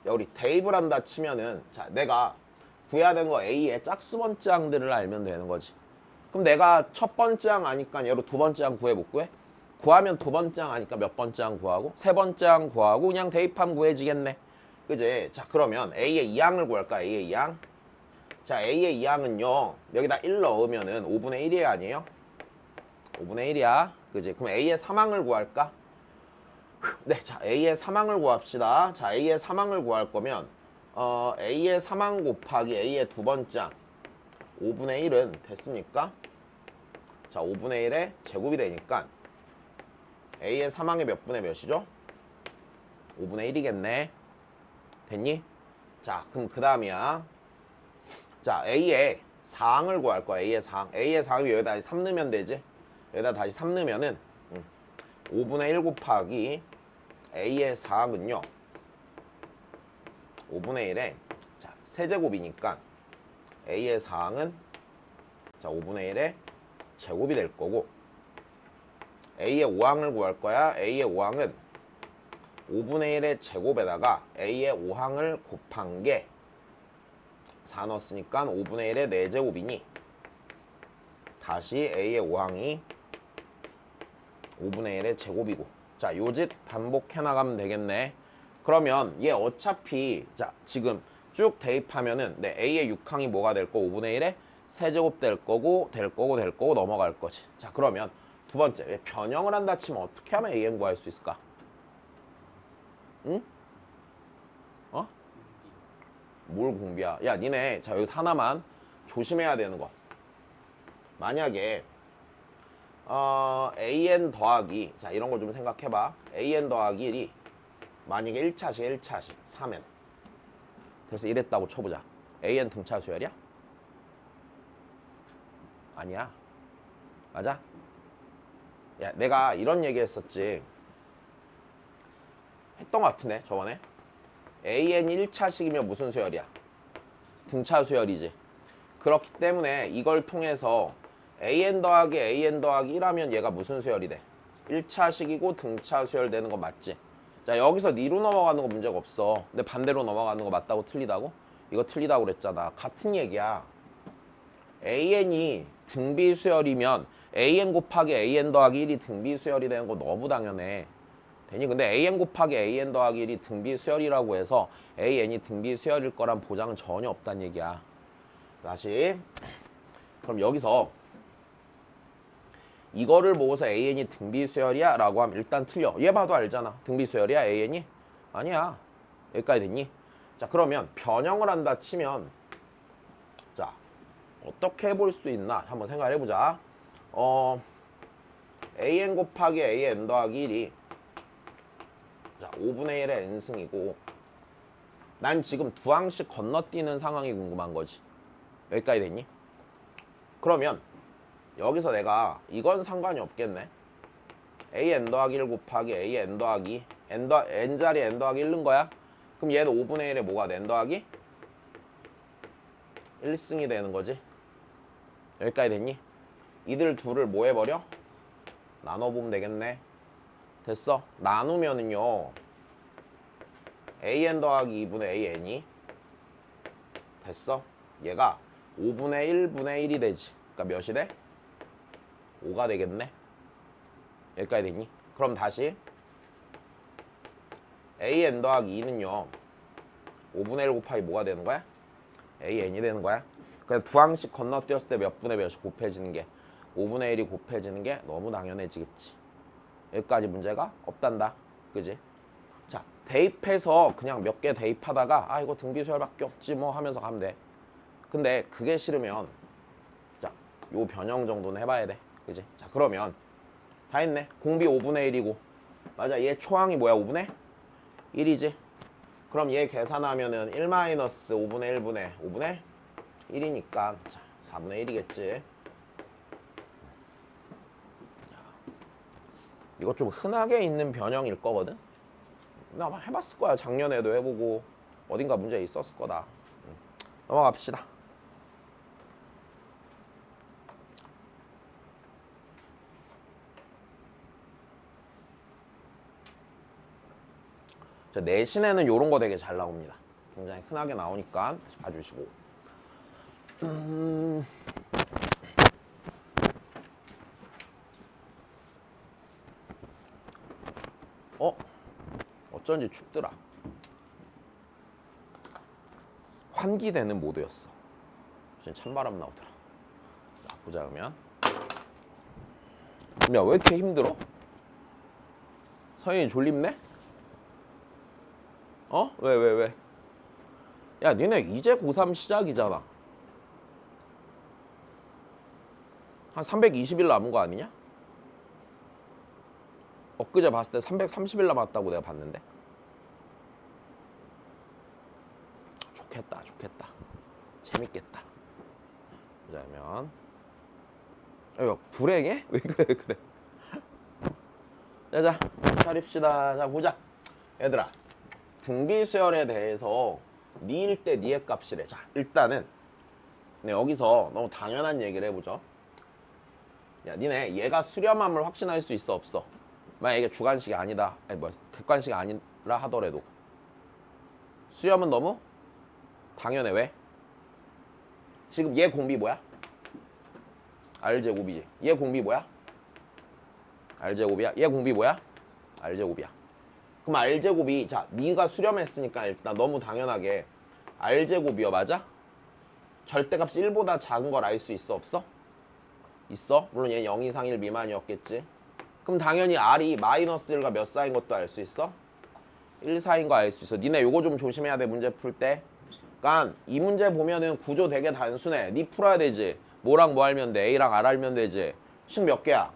야 우리 대입을 한다 치면은 자 내가 구해야 되는 거 A의 짝수 번째 항들을 알면 되는 거지. 그럼 내가 첫 번째 항 아니까 얘로 두 번째 항 구해 못 구해? 구하면 두 번째 항 아니까 몇 번째 항 구하고 세 번째 항 구하고 그냥 대입하면 구해지겠네. 그지? 자 그러면 A의 2항을 구할까? A의 2항. 자 A의 2항은요 여기다 1 넣으면은 5분의 1이 아니에요? 5분의 1이야. 그지? 그럼 A의 3항을 구할까? 네, 자 A의 3항을 구합시다. 자 A의 3항을 구할 거면 A의 3항 곱하기 A의 두 번째 항 5분의 1은 됐습니까? 자 5분의 1의 제곱이 되니까 A의 3항의 몇 분의 몇이죠? 5분의 1이겠네. 됐니? 자 그럼 그 다음이야. 자 A의 4항을 구할 거야. A의 4항. A의 4항이 여기다 다시 3 넣으면 되지? 여기다 다시 3 넣으면은 5분의 1 곱하기 A의 사항은요 5분의 1에 자 세제곱이니까 A의 사항은 자 5분의 1의 제곱이 될 거고 A의 5항을 구할 거야. A의 5항은 5분의 1의 제곱에다가 A의 5항을 곱한 게 4 넣었으니까 5분의 1의 4제곱이니 다시 A의 5항이 5분의 1의 제곱이고 자 요짓 반복해 나가면 되겠네. 그러면 얘 어차피 자 지금 쭉 대입하면은 네, A의 6항이 뭐가 될 거 5분의 1의 세제곱 될 거고 넘어갈 거지. 자 그러면 두 번째 변형을 한다 치면 어떻게 하면 AN 구할 수 있을까? 응? 어? 뭘 공비야? 야 니네 자 여기서 하나만 조심해야 되는 거 만약에 AN 더하기 자 이런 거 좀 생각해봐. AN 더하기 1이 만약에 1차식 3N 그래서 이랬다고 쳐보자. AN 등차 수열이야? 아니야. 맞아? 야 내가 이런 얘기 했었지. 했던 것 같은데 저번에 AN이 1차식이면 무슨 수열이야? 등차 수열이지. 그렇기 때문에 이걸 통해서 AN 더하기 1하면 얘가 무슨 수열이 돼? 1차식이고 등차 수열 되는 거 맞지? 자 여기서 니로 넘어가는 거 문제가 없어. 근데 반대로 넘어가는 거 맞다고 틀리다고? 이거 틀리다고 그랬잖아. 같은 얘기야. AN이 등비 수열이면 AN 곱하기 AN 더하기 1이 등비 수열이 되는 거 너무 당연해. 되니? 근데 AN 곱하기 AN 더하기 1이 등비 수열이라고 해서 AN이 등비 수열일 거란 보장은 전혀 없다는 얘기야. 다시 그럼 여기서 이거를 보고서 AN이 등비 수열이야 라고 하면 일단 틀려. 얘 봐도 알잖아. 등비 수열이야 AN이? 아니야. 여기까지 됐니? 자 그러면 변형을 한다 치면 자 어떻게 해볼 수 있나 한번 생각을 해보자. AN 곱하기 AN 더하기 1이 자 5분의 1의 n승이고 난 지금 두 항씩 건너뛰는 상황이 궁금한 거지. 여기까지 됐니? 그러면 여기서 내가 이건 상관이 없겠네. AN 더하기 1 곱하기 AN 더하기 n자리 n 더하기 1는 거야. 그럼 얘는 5분의 1에 뭐가 돼? n 더하기 1승이 되는 거지. 여기까지 됐니? 이들 둘을 뭐 해버려? 나눠보면 되겠네. 됐어? 나누면은요 AN 더하기 2분의 AN이 됐어? 얘가 5분의 1분의 1이 되지. 그러니까 몇이 돼? 5가 되겠네. 여기까지 됐니? 그럼 다시 AN 더하기 2는요 5분의 1 곱하기 뭐가 되는 거야? AN이 되는 거야. 그냥 두 항씩 건너뛰었을 때 몇 분의 몇이 곱해지는 게 5분의 1이 곱해지는 게 너무 당연해지겠지. 여기까지 문제가 없단다. 그지? 자 대입해서 그냥 몇 개 대입하다가 아 이거 등비수열밖에 없지 뭐 하면서 가면 돼. 근데 그게 싫으면 자 요 변형 정도는 해봐야 돼. 그지? 자 그러면 다 했네. 공비 5분의 1이고 맞아 얘 초항이 뭐야 5분의 1이지. 그럼 얘 계산하면은 1 마이너스 5분의 1분의 5분의 1이니까 자 4분의 1이겠지. 이거 좀 흔하게 있는 변형일 거거든. 나 아마 해봤을 거야. 작년에도 해보고 어딘가 문제 있었을 거다. 넘어갑시다. 자, 내신에는 이런 거 되게 잘 나옵니다. 굉장히 흔하게 나오니까 다시 봐주시고. 어쩐지 춥더라. 환기되는 모드였어. 진짜 찬바람 나오더라. 자, 보자 그러면. 야, 왜 이렇게 힘들어? 서현이 졸립네? 왜? 야, 니네 이제 고3 시작이잖아. 한 320일 남은 거 아니냐? 엊그제 봤을 때 330일 남았다고 내가 봤는데. 좋겠다. 재밌겠다. 보자면 야, 불행해? 왜 그래? 자, 차립시다. 자, 보자. 얘들아, 등비수열에 대해서 니일 때 니의 값이래. 자, 일단은 네, 여기서 너무 당연한 얘기를 해보죠. 야, 니네 얘가 수렴함을 확신할 수 있어, 없어? 만약 이게 주관식이 아니다, 아니 뭐야, 객관식이 아니라 하더라도 수렴은 너무 당연해. 왜? 지금 얘 공비 뭐야? R제곱이지. 얘 공비 뭐야? R제곱이야. 얘 공비 뭐야? R제곱이야. 그럼 R제곱이, 자, 니가 수렴했으니까 일단 너무 당연하게 R제곱이요, 맞아? 절대값이 1보다 작은 걸 알 수 있어, 없어? 있어. 물론 얘는 0 이상 1 미만이었겠지. 그럼 당연히 R이 마이너스 1과 몇 사이인 것도 알 수 있어? 1 사이인 거 알 수 있어. 니네 요거 좀 조심해야 돼, 문제 풀 때. 그러니까 이 문제 보면은 구조 되게 단순해. 니 풀어야 되지. 뭐랑 뭐 알면 돼? A랑 R 알면 되지. 식 몇 개야?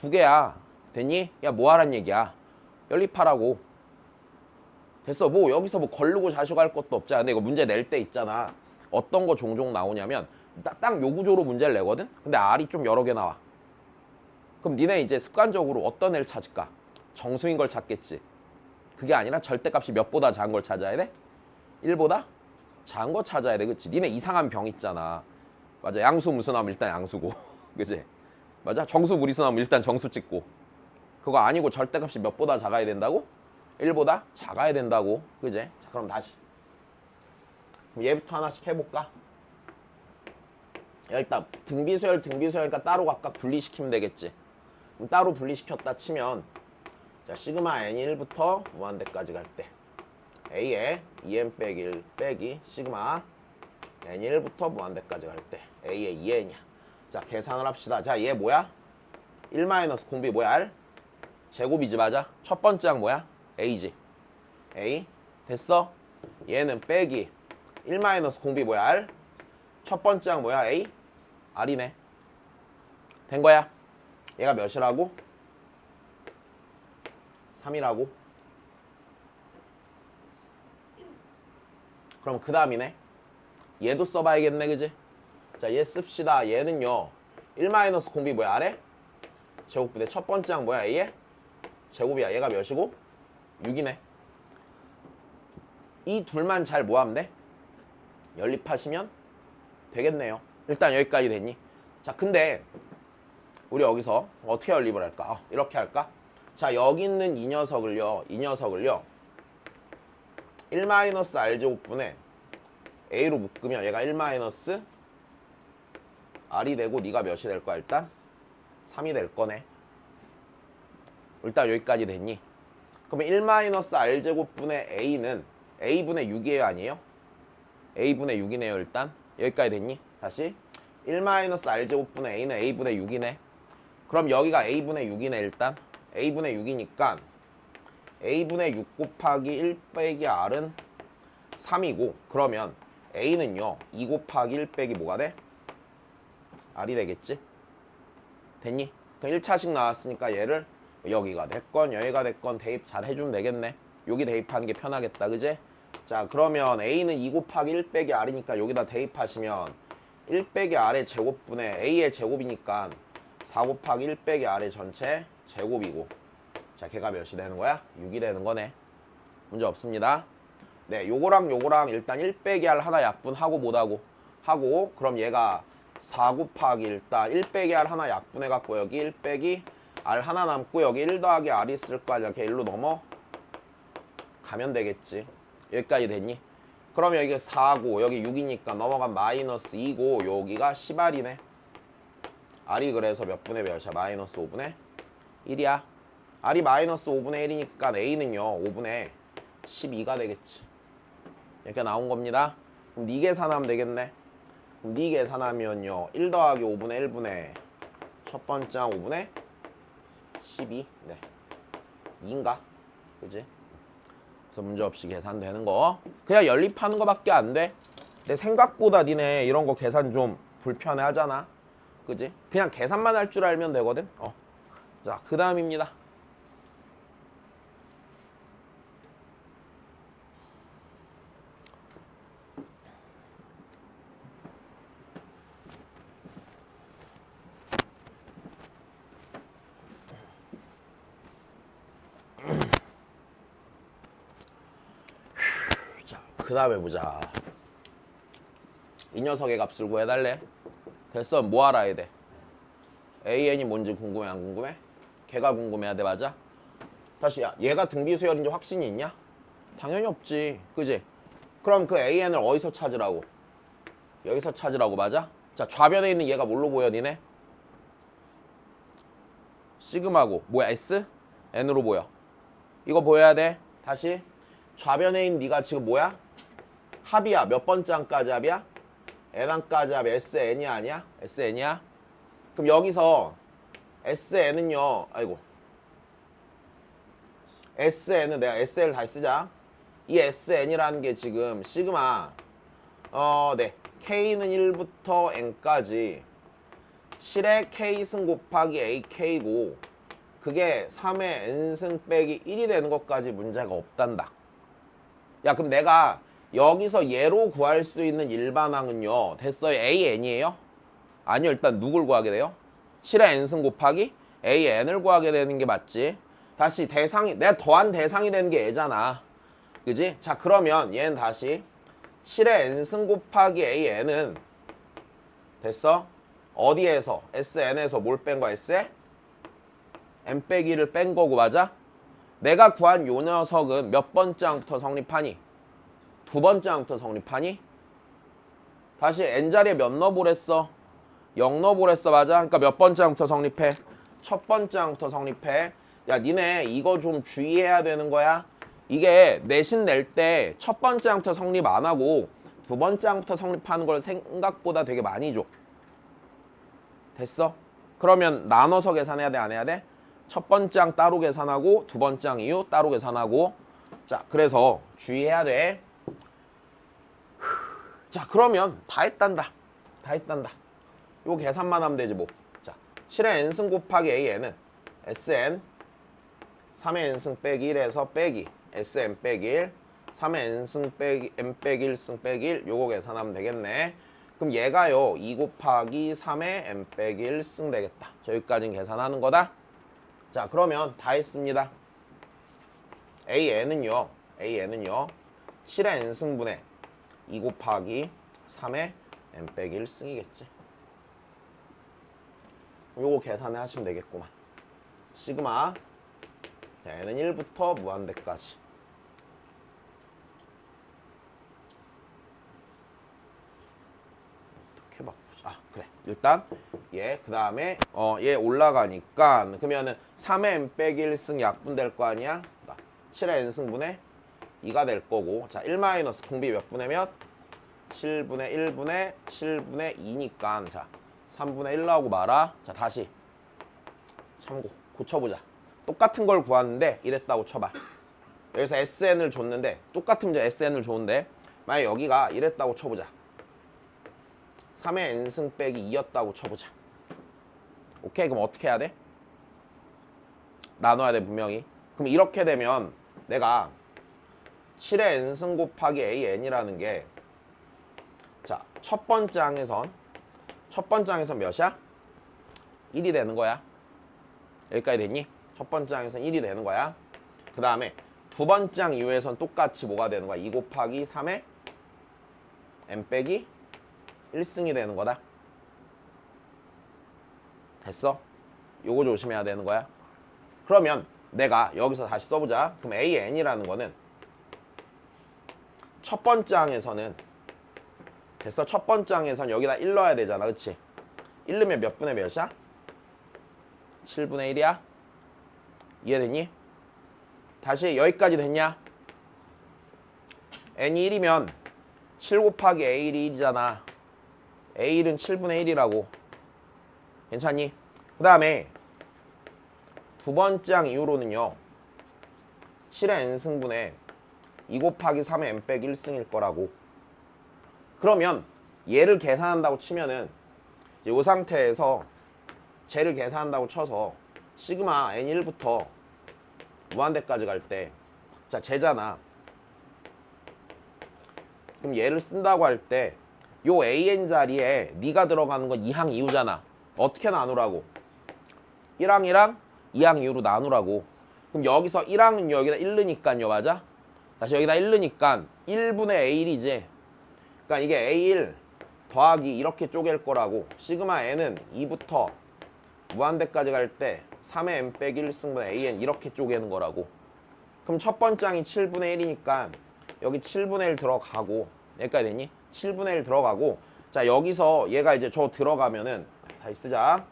2개야. 됐니? 야, 뭐 하란 얘기야? 연립하라고. 됐어. 뭐 여기서 뭐 걸르고 자식할 것도 없잖아. 근데 이거 문제 낼 때 있잖아. 어떤 거 종종 나오냐면 딱 요 구조로 문제를 내거든? 근데 R이 좀 여러 개 나와. 그럼 니네 이제 습관적으로 어떤 애를 찾을까? 정수인 걸 찾겠지. 그게 아니라 절대값이 몇보다 작은 걸 찾아야 돼? 1보다 작은 거 찾아야 돼. 그치? 니네 이상한 병 있잖아. 맞아. 양수 무수나면 일단 양수고. 그치? 맞아. 정수 무리수나면 일단 정수 찍고. 그거 아니고 절대값이 몇보다 작아야 된다고? 1보다 작아야 된다고. 그지? 자, 그럼 다시. 그럼 얘부터 하나씩 해볼까? 일단 등비수열니까 따로 각각 분리시키면 되겠지. 그럼 따로 분리시켰다 치면, 자, 시그마 n1부터 무한대까지 갈 때 a에 2n 빼기 1 빼기 시그마 n1부터 무한대까지 갈 때 a에 2n이야. 자, 계산을 합시다. 자, 얘 뭐야? 1 마이너스 공비 뭐야? R? 제곱이지, 맞아? 첫 번째 항 뭐야? a지. a. 됐어? 얘는 빼기 1 마이너스 공비 뭐야? R? 첫 번째 항 뭐야? A? R이네. 된 거야? 얘가 몇이라고? 3이라고? 그럼 그 다음이네. 얘도 써봐야겠네, 그지? 자, 얘 씁시다. 얘는요 1 마이너스 공비 뭐야? R에? 제곱부대 첫 번째 항 뭐야? A에? 제곱이야. 얘가 몇이고? 6이네. 이 둘만 잘 모하면 돼? 연립하시면 되겠네요. 일단 여기까지 됐니? 자, 근데 우리 여기서 어떻게 연립을 할까? 이렇게 할까? 자, 여기 있는 이 녀석을요 1-R제곱분에 A로 묶으면 얘가 1- R이 되고 네가 몇이 될 거야? 일단 3이 될 거네. 일단 여기까지 됐니? 그러면 1-R제곱분의 A는 A분의 6이에요, 아니에요? A분의 6이네요. 일단 여기까지 됐니? 다시 1-R제곱분의 A는 A분의 6이네. 그럼 여기가 A분의 6이네. 일단 A분의 6이니까 A분의 6 곱하기 1 빼기 R은 3이고, 그러면 A는요 2 곱하기 1 빼기 뭐가 돼? R이 되겠지? 됐니? 그럼 1차식 나왔으니까 얘를 여기가 됐건 여기가 됐건 대입 잘 해주면 되겠네. 여기 대입하는 게 편하겠다, 그지? 자, 그러면 A는 2 곱하기 1 빼기 R이니까 여기다 대입하시면 1 빼기 R의 제곱분의 A의 제곱이니까 4 곱하기 1 빼기 R의 전체 제곱이고, 자, 걔가 몇이 되는 거야? 6이 되는 거네. 문제 없습니다. 네, 요거랑 일단 1 빼기 R 하나 약분하고 못하고 하고, 그럼 얘가 4 곱하기 일단 1 빼기 R 하나 약분해갖고 여기 1 빼기 R 하나 남고 여기 1 더하기 R 있을 거 아니야. 이렇게 1로 넘어 가면 되겠지. 여기까지 됐니? 그럼 여기가 4고 여기 6이니까 넘어간 마이너스 2고 여기가 10R이네. R이 그래서 몇 분의 몇이야? 마이너스 5분의 1이야. R이 마이너스 5분의 1이니까 A는요 5분의 12가 되겠지. 이렇게 나온 겁니다. 그럼 네 계산하면 되겠네. 그럼 네 계산하면요 1 더하기 5분의 1분의 첫 번째 항 5분의 12. 네, 2인가? 그지? 그래서 문제없이 계산되는 거. 그냥 연립하는 거밖에 안 돼. 내 생각보다 니네 이런 거 계산 좀 불편해 하잖아. 그지? 그냥 계산만 할 줄 알면 되거든. 자, 그 다음입니다. 그 다음에 보자. 이 녀석의 값을 구해달래. 됐어. 뭐 알아야 돼? AN이 뭔지 궁금해 안 궁금해? 걔가 궁금해야 돼. 맞아? 다시 야, 얘가 등비수열인지 확신이 있냐? 당연히 없지. 그지? 그럼 그 AN을 어디서 찾으라고? 여기서 찾으라고. 맞아? 자, 좌변에 있는 얘가 뭘로 보여 니네? 시그마고 뭐야? S? N으로 보여. 이거 보여야 돼. 다시 좌변에 있는 네가 지금 뭐야? 합이야. 몇 번째 항까지 합이야? N항까지 합 SN이 아니야? SN이야? 그럼 여기서 SN은요. 아이고 SN은 내가 SN을 다시 쓰자. 이 SN이라는 게 지금 시그마 네 K는 1부터 N까지 7의 K승 곱하기 AK고 그게 3의 N승 빼기 1이 되는 것까지 문제가 없단다. 야 그럼 내가 여기서 얘로 구할 수 있는 일반항은요. 됐어요. AN이에요? 아니요. 일단 누굴 구하게 돼요? 7의 N승 곱하기 AN을 구하게 되는 게 맞지. 다시 대상이 내가 더한 대상이 되는 게 얘잖아. 그지? 자 그러면 얘는 다시 7의 N승 곱하기 AN은 됐어? 어디에서? SN에서 뭘 뺀 거야? S에? N 빼기를 뺀 거고 맞아? 내가 구한 요 녀석은 몇 번째 항부터 성립하니? 두 번째 항부터 성립하니? 다시 N자리에 몇 넣어보랬어? 0 넣어보랬어. 맞아? 그러니까 몇 번째 항부터 성립해? 첫 번째 항부터 성립해. 야 니네 이거 좀 주의해야 되는 거야. 이게 내신 낼 때 첫 번째 항부터 성립 안 하고 두 번째 항부터 성립하는 걸 생각보다 되게 많이 줘. 됐어? 그러면 나눠서 계산해야 돼? 안 해야 돼? 첫 번째 항 따로 계산하고 두 번째 항 이후 따로 계산하고. 자 그래서 주의해야 돼. 자 그러면 다 했단다. 다 했단다. 요 계산만 하면 되지 뭐. 자 7의 N승 곱하기 AN은 SN 3의 N승 빼기 1에서 빼기 SN 빼기 1 3의 N승 빼기 N 빼기 1승 빼기 1 요거 계산하면 되겠네. 그럼 얘가요 2 곱하기 3의 N 빼기 1승 되겠다. 저기까지는 계산하는 거다. 자 그러면 다 했습니다. AN은요 7의 N승분의 2 곱하기 3의 N 빼기 1승이겠지. 요거 계산해 하시면 되겠구만. 시그마 N은 1부터 무한대까지. 어떻게 바꾸자. 아 그래 일단 얘 그 다음에 얘 올라가니까 그러면은 3의 N 빼기 1승 약분될 거 아니야. 7의 N승분의 2가 될 거고. 자 1 마이너스 공비 몇 분의 몇? 7분의 1분의 7분의 2니까 자 3분의 1 나오고 말아. 자 다시 참고 고쳐보자. 똑같은 걸 구하는데 이랬다고 쳐봐. 여기서 SN을 줬는데 똑같은 문제 SN을 줬는데 만약 여기가 이랬다고 쳐보자. 3의 N승 빼기 2였다고 쳐보자. 오케이? 그럼 어떻게 해야 돼? 나눠야 돼 분명히. 그럼 이렇게 되면 내가 7의 N승 곱하기 AN이라는 게 자, 첫 번째 항에선 몇이야? 1이 되는 거야. 여기까지 됐니? 첫 번째 항에선 1이 되는 거야. 그 다음에 두 번째 항 이후에선 똑같이 뭐가 되는 거야? 2 곱하기 3의 N 빼기 1승이 되는 거다. 됐어? 요거 조심해야 되는 거야. 그러면 내가 여기서 다시 써보자. 그럼 AN이라는 거는 첫 번째 항에서는 됐어? 첫 번째 항에선 여기다 1 넣어야 되잖아. 그치? 1 넣으면 몇 분의 몇이야? 7분의 1이야? 이해됐니? 다시 여기까지 됐냐? n이 1이면 7 곱하기 a1이 1이잖아. a1은 7분의 1이라고. 괜찮니? 그 다음에 두 번째 항 이후로는요 7의 n승분의 2 곱하기 3의 n 빼기 1승일 거라고. 그러면 얘를 계산한다고 치면은 이 상태에서 쟤를 계산한다고 쳐서 시그마 n1부터 무한대까지 갈 때 자 쟤잖아. 그럼 얘를 쓴다고 할 때 요 an 자리에 네가 들어가는 건 2항 이후잖아. 어떻게 나누라고? 1항이랑 2항 이후로 나누라고. 그럼 여기서 1항은 여기다 1 넣으니까요. 맞아? 다시 여기다 1 넣으니까 1분의 A1이지. 그러니까 이게 A1 더하기 이렇게 쪼갤 거라고. 시그마 N은 2부터 무한대까지 갈 때 3의 N 빼기 1승분의 AN 이렇게 쪼개는 거라고. 그럼 첫 번째 항이 7분의 1이니까 여기 7분의 1 들어가고, 여기까지 됐니? 7분의 1 들어가고, 자 여기서 얘가 이제 저 들어가면은 다시 쓰자.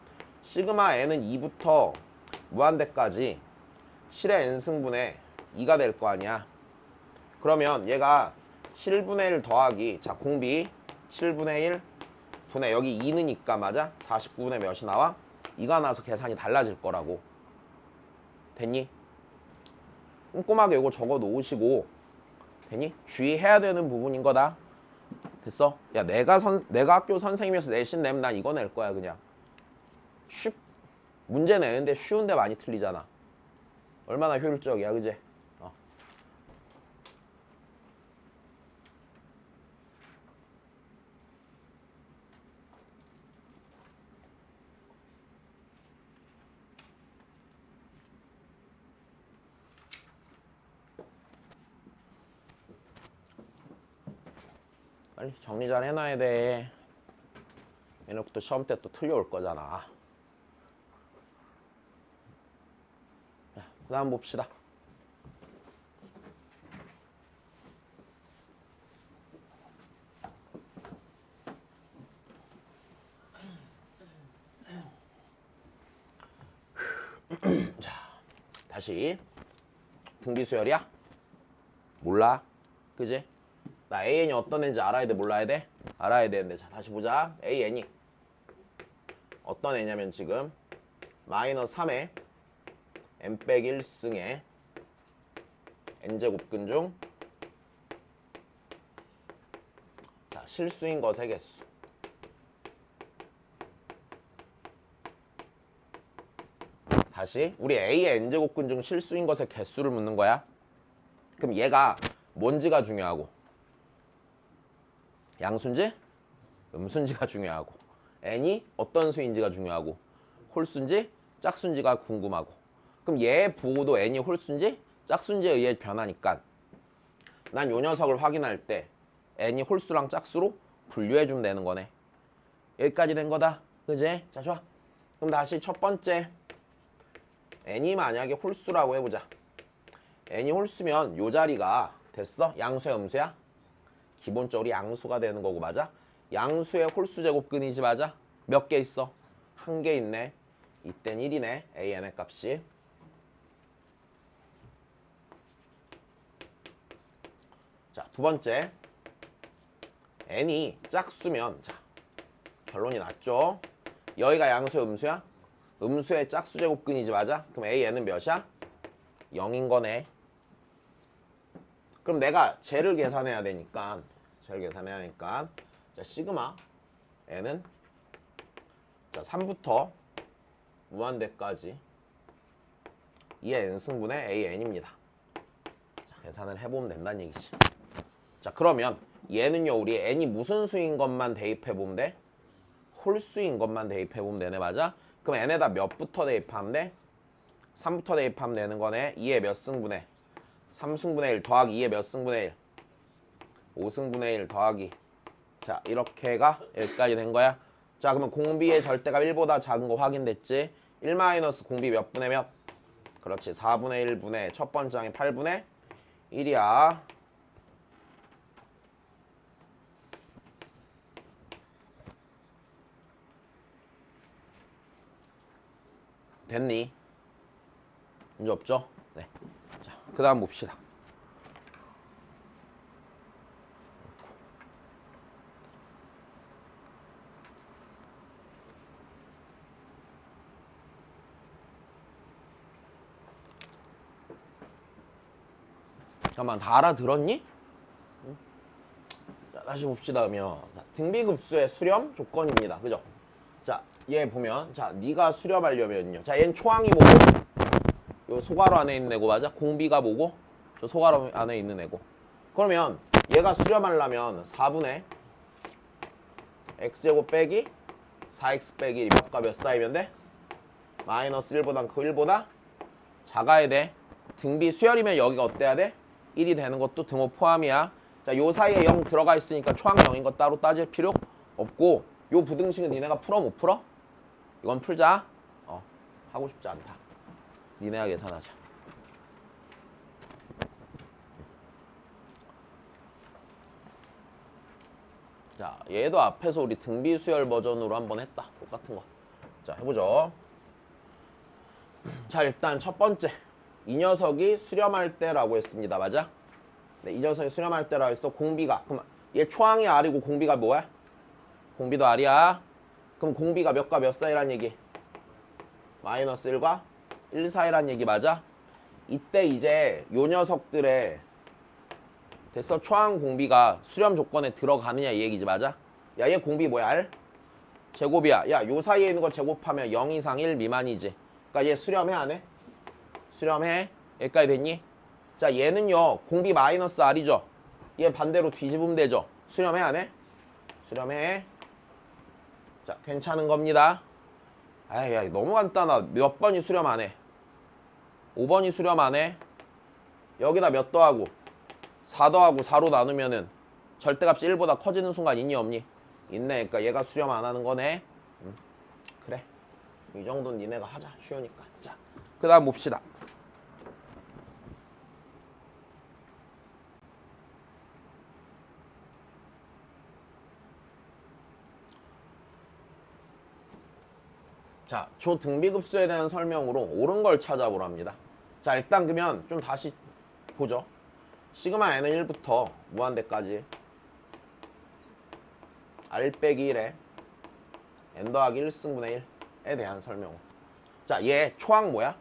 시그마 N은 2부터 무한대까지 7의 N승분의 2가 될 거 아니야. 그러면 얘가 7분의 1 더하기, 자 공비 7분의 1 분의 여기 2 넣으니까 맞아? 49분의 몇이 나와? 2가 나와서 계산이 달라질 거라고. 됐니? 꼼꼼하게 이거 적어 놓으시고, 됐니? 주의해야 되는 부분인 거다. 됐어? 야 내가 학교 선생님이어서 내신 내면 난 이거 낼 거야 그냥. 문제 내는데 쉬운데 많이 틀리잖아. 얼마나 효율적이야, 그지? 빨리 정리 잘 해놔야 돼. 얘네 또 시험 때 또 틀려올 거잖아. 자, 그 다음 봅시다. 자, 다시 분기수열이야? 몰라, 그지? 나 AN이 어떤 애인지 알아야 돼, 몰라야 돼? 알아야 되는데, 자 다시 보자. AN이 어떤 애냐면 지금 마이너스 3의 n 빼기 1승의 n제곱근 중, 자 실수인 것의 개수. 다시 우리 A의 n제곱근 중 실수인 것의 개수를 묻는 거야. 그럼 얘가 뭔지가 중요하고, 양수인지 음수인지가 중요하고, n이 어떤 수인지가 중요하고, 홀수인지 짝수인지가 궁금하고. 그럼 얘 부호도 n이 홀수인지 짝수인지에 의해 변하니까 난 요 녀석을 확인할 때 n이 홀수랑 짝수로 분류해주면 되는 거네. 여기까지 된 거다, 그지? 자 좋아. 그럼 다시 첫 번째, n이 만약에 홀수라고 해보자. n이 홀수면 요 자리가 됐어? 양수야 음수야? 기본적으로 양수가 되는 거고, 맞아? 양수의 홀수 제곱근이지, 맞아? 몇 개 있어? 한 개 있네. 이땐 1이네, AN의 값이. 자, 두 번째, n이 짝수면, 자 결론이 났죠? 여기가 양수야 음수야? 음수의 짝수 제곱근이지, 맞아? 그럼 AN은 몇이야? 0인 거네. 그럼 내가 쟤를 계산해야 되니까, 자 시그마 n은 자 3부터 무한대까지 2의 n승분의 AN입니다. 자, 계산을 해보면 된다는 얘기지. 자 그러면 얘는요, 우리 n이 무슨 수인 것만 대입해보면 돼? 홀수인 것만 대입해보면 되네, 맞아? 그럼 n에다 몇부터 대입하면 돼? 3부터 대입하면 되는 거네. 2의 몇 승분의 3승분의 1 더하기 2의 몇 승분의 1 5승분의 1 더하기, 자 이렇게가 여기까지 된 거야. 자 그러면 공비의 절대값 1보다 작은 거 확인됐지? 1 마이너스 공비 몇 분의 몇? 그렇지, 4분의 1분의 첫 번째 항이 8분의 1이야. 됐니? 문제 없죠? 네. 자, 그 다음 봅시다. 잠깐만, 다 알아들었니? 자, 다시 봅시다. 그러면 등비급수의 수렴 조건입니다. 그죠? 자, 얘 보면, 자, 네가 수렴하려면요. 자, 얘는 초항이 뭐고? 요 소괄호 안에 있는 애고, 맞아? 공비가 뭐고? 저 소괄호 안에 있는 애고. 그러면 얘가 수렴하려면 4분의 x제곱 빼기 4x 빼기 1이 몇 과 몇 사이면 돼? 마이너스 1보다 그 1보다 작아야 돼. 등비 수열이면 여기가 어때야 돼? 1이 되는 것도 등호 포함이야. 자, 요 사이에 0 들어가 있으니까 초항 0인 거 따로 따질 필요 없고 요 부등식은 니네가 풀어 못 풀어? 이건 풀자. 하고 싶지 않다. 니네가 계산하자. 자, 얘도 앞에서 우리 등비수열 버전으로 한번 했다. 똑같은 거. 자, 해보죠. 자, 일단 첫 번째. 이 녀석이 수렴할 때라고 했습니다. 맞아? 네, 이 녀석이 수렴할 때라고 했어. 공비가. 그럼 얘 초항이 R이고 공비가 뭐야? 공비도 R이야. 그럼 공비가 몇과 몇 사이란 얘기? 마이너스 1과 1 사이란 얘기 맞아? 이때 이제 요 녀석들의 됐어? 초항 공비가 수렴 조건에 들어가느냐 이 얘기지 맞아? 야, 얘 공비 뭐야? R? 제곱이야. 야, 요 사이에 있는 거 제곱하면 0 이상 1 미만이지. 그러니까 얘 수렴해 안 해? 수렴해. 여기까지 됐니? 자, 얘는요 공비 마이너스 R이죠. 얘 반대로 뒤집으면 되죠. 수렴해 안 해? 수렴해. 자, 괜찮은 겁니다. 아이, 야, 너무 간단하다. 몇 번이 수렴 안 해? 5번이 수렴 안 해? 여기다 몇 더하고? 4 더하고 4로 나누면은 절대값이 1보다 커지는 순간 있니 없니? 있네. 그러니까 얘가 수렴 안 하는 거네. 그래. 이 정도는 니네가 하자. 쉬우니까. 자, 그 다음 봅시다. 자, 조 등비급수에 대한 설명으로 옳은 걸 찾아보랍니다. 자, 일단 그러면 좀 다시 보죠. 시그마 n은 1부터 무한대까지 r 빼기 1에 n 더하기 1승분의 1에 대한 설명. 자, 얘 초항 뭐야?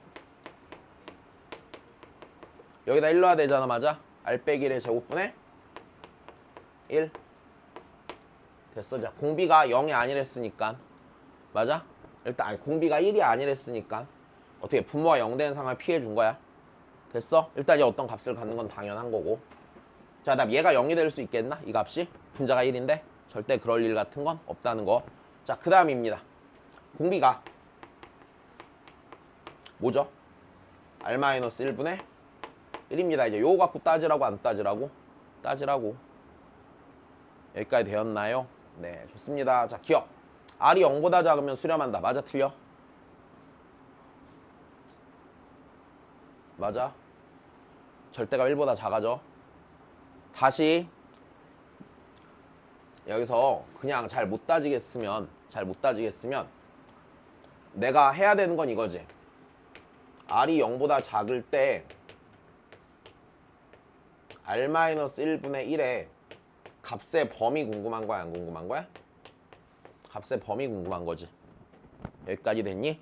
여기다 1 넣어야 되잖아. 맞아? r 빼기 1의 제곱분의 1 됐어. 자, 공비가 0이 아니랬으니까 맞아? 일단 아니, 공비가 1이 아니랬으니까 어떻게 분모가 0 되는 상황을 피해 준 거야. 됐어? 일단 얘 어떤 값을 갖는 건 당연한 거고. 자, 그다음 얘가 0이 될 수 있겠나? 이 값이? 분자가 1인데 절대 그럴 일 같은 건 없다는 거. 자, 그 다음입니다. 공비가 뭐죠? R-1분의 1입니다. 이제 요거 갖고 따지라고 안 따지라고? 따지라고. 여기까지 되었나요? 네, 좋습니다. 자, 기억. R이 0보다 작으면 수렴한다. 맞아, 틀려? 맞아. 절대가 1보다 작아져. 다시 여기서 그냥 잘 못 따지겠으면 내가 해야 되는 건 이거지. R이 0보다 작을 때 R-1분의 1의 값의 범위 궁금한 거야? 안 궁금한 거야? 값의 범위 궁금한 거지. 여기까지 됐니?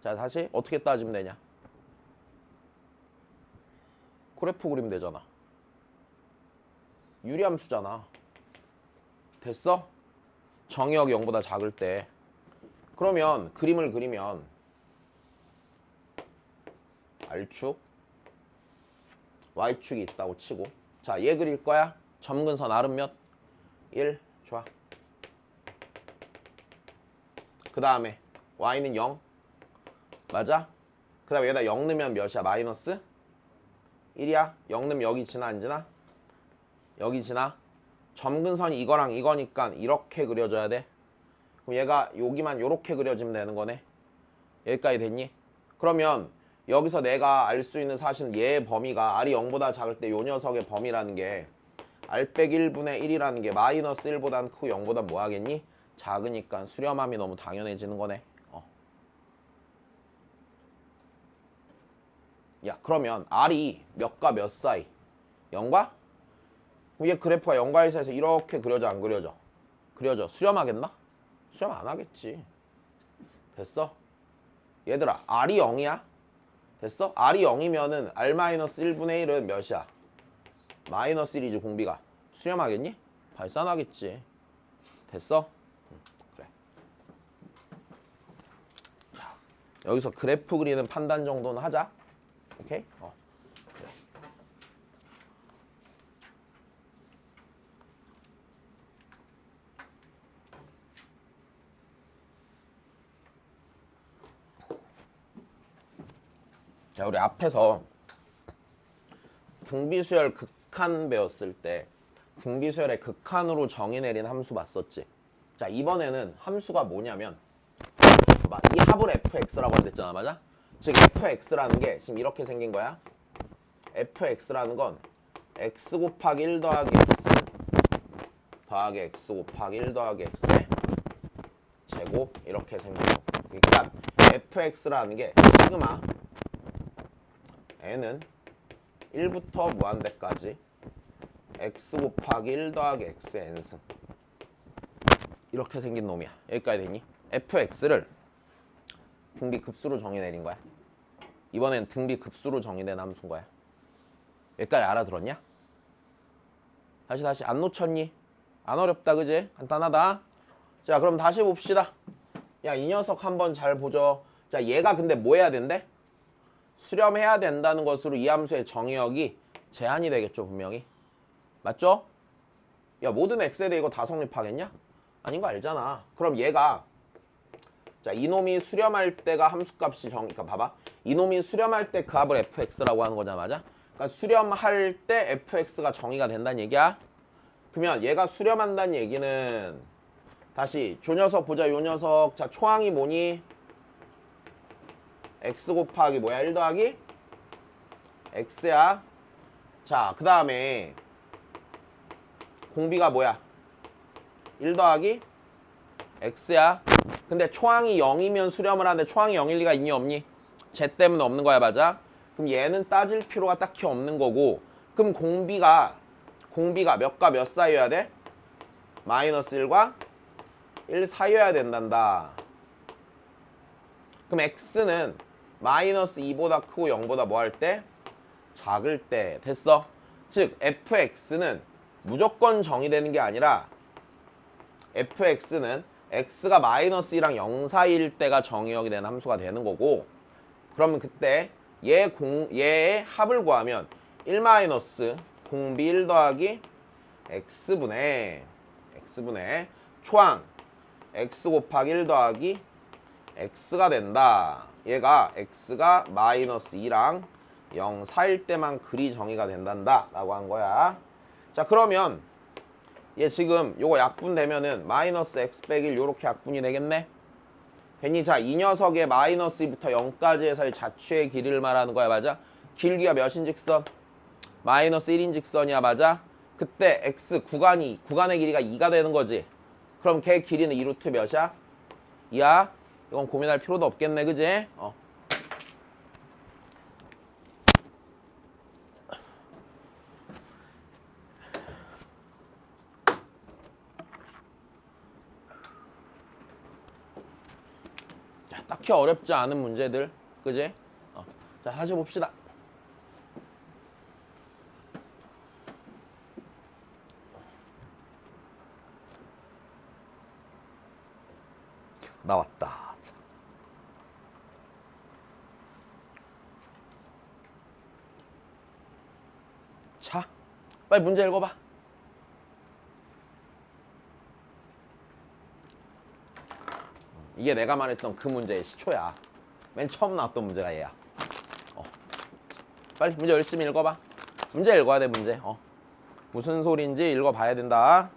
자, 다시 어떻게 따지면 되냐? 그래프 그리면 되잖아. 유리함수잖아. 됐어? 정의역이 0보다 작을 때. 그러면 그림을 그리면 R축, Y축이 있다고 치고. 자, 얘 그릴 거야. 점근선 R은 몇? 1. 좋아. 그 다음에 Y는 0. 맞아? 그 다음에 여기다 0 넣으면 몇이야? 마이너스 1이야. 0 넣으면 여기 지나 안 지나? 여기 지나. 점근선이 이거랑 이거니까 이렇게 그려져야 돼. 그럼 얘가 여기만 이렇게 그려지면 되는 거네. 여기까지 됐니? 그러면 여기서 내가 알 수 있는 사실은 얘의 범위가 R이 0보다 작을 때 요 녀석의 범위라는 게 R 빼기 1분의 1이라는 게 마이너스 1보다는 크고 0보다 뭐 하겠니? 작으니까 수렴함이 너무 당연해지는 거네. 야, 그러면 R이 몇과 몇 사이? 0과? 그럼 얘 그래프가 0과 1 사이에서 이렇게 그려져 안 그려져? 그려져. 수렴하겠나? 수렴 안 하겠지. 됐어? 얘들아, R이 0이야? 됐어? R이 0이면은 R-1분의 1은 몇이야? 마이너스 1이지 공비가. 수렴하겠니? 발산하겠지. 됐어? 그래. 자, 여기서 그래프 그리는 판단 정도는 하자. 오케이? 그래. 자, 우리 앞에서 등비수열 극한 배웠을 때 등비수열의 극한으로 정의 내린 함수 봤었지. 자, 이번에는 함수가 뭐냐면 이 합을 fx라고 한댔잖아, 맞아? 즉 fx라는 게 지금 이렇게 생긴 거야. fx라는 건 x 곱하기 1 더하기 x 더하기 x 곱하기 1 더하기 x의 제곱 이렇게 생긴 거. 그러니까 fx라는 게 시그마 n은 1부터 무한대까지 x 곱하기 1 더하기 x의 n승 이렇게 생긴 놈이야. 여기까지 되니? fx를 등비 급수로 정의 내린 거야. 이번엔 등비 급수로 정의된 함수인 거야. 여기까지 알아들었냐? 다시 안 놓쳤니? 안 어렵다, 그지? 간단하다. 자, 그럼 다시 봅시다. 야, 이 녀석 한번 잘 보죠. 자, 얘가 근데 뭐 해야 된대? 수렴해야 된다는 것으로 이 함수의 정의역이 제한이 되겠죠, 분명히. 맞죠? 야, 모든 x에 대해 이거 다 성립하겠냐? 아닌 거 알잖아. 그럼 얘가 자, 이놈이 수렴할 때가 함수값이 그러니까 봐봐. 이놈이 수렴할 때 그 합을 fx라고 하는 거잖아, 맞아? 그러니까 수렴할 때 fx가 정의가 된다는 얘기야. 그러면 얘가 수렴한다는 얘기는 다시 조 녀석 보자, 요 녀석. 자, 초항이 뭐니? x 곱하기 뭐야? 1 더하기 x야. 자, 그 다음에 공비가 뭐야? 1 더하기 x야. 근데 초항이 0이면 수렴을 하는데 초항이 0일 리가 있니 없니? 쟤 때문에 없는 거야, 맞아? 그럼 얘는 따질 필요가 딱히 없는 거고, 그럼 공비가 몇과 몇 사이여야 돼? 마이너스 1과 1 사이여야 된단다. 그럼 x는 마이너스 2보다 크고 0보다 뭐 할 때? 작을 때. 됐어? 즉 fx는 무조건 정의되는 게 아니라 fx는 x가 마이너스 2랑 0 사이일 때가 정의역이 되는 함수가 되는 거고, 그러면 그때 얘의 합을 구하면 1 마이너스 공비 1 더하기 x분의 초항 x 곱하기 1 더하기 x가 된다. 얘가 x가 마이너스 2랑 0 사이일 때만 그리 정의가 된단다 라고 한 거야. 자, 그러면 얘 지금 요거 약분되면은 마이너스 x 빼기 1 요렇게 약분이 되겠네. 괜히 자, 이 녀석의 마이너스 2부터 0까지에서의 자취의 길이를 말하는 거야, 맞아? 길기가 몇인 직선? 마이너스 1인 직선이야, 맞아? 그때 x 구간의 길이가 2가 되는 거지. 그럼 걔 길이는 2루트 몇이야? 2야? 이건 고민할 필요도 없겠네, 그지? 딱히 어렵지 않은 문제들, 그지? 자, 다시 봅시다. 나왔다. 자, 빨리 문제 읽어봐. 이게 내가 말했던 그 문제의 시초야. 맨 처음 나왔던 문제가 얘야. 빨리 문제 열심히 읽어봐. 문제 읽어야 돼, 문제. 무슨 소리인지 읽어봐야 된다.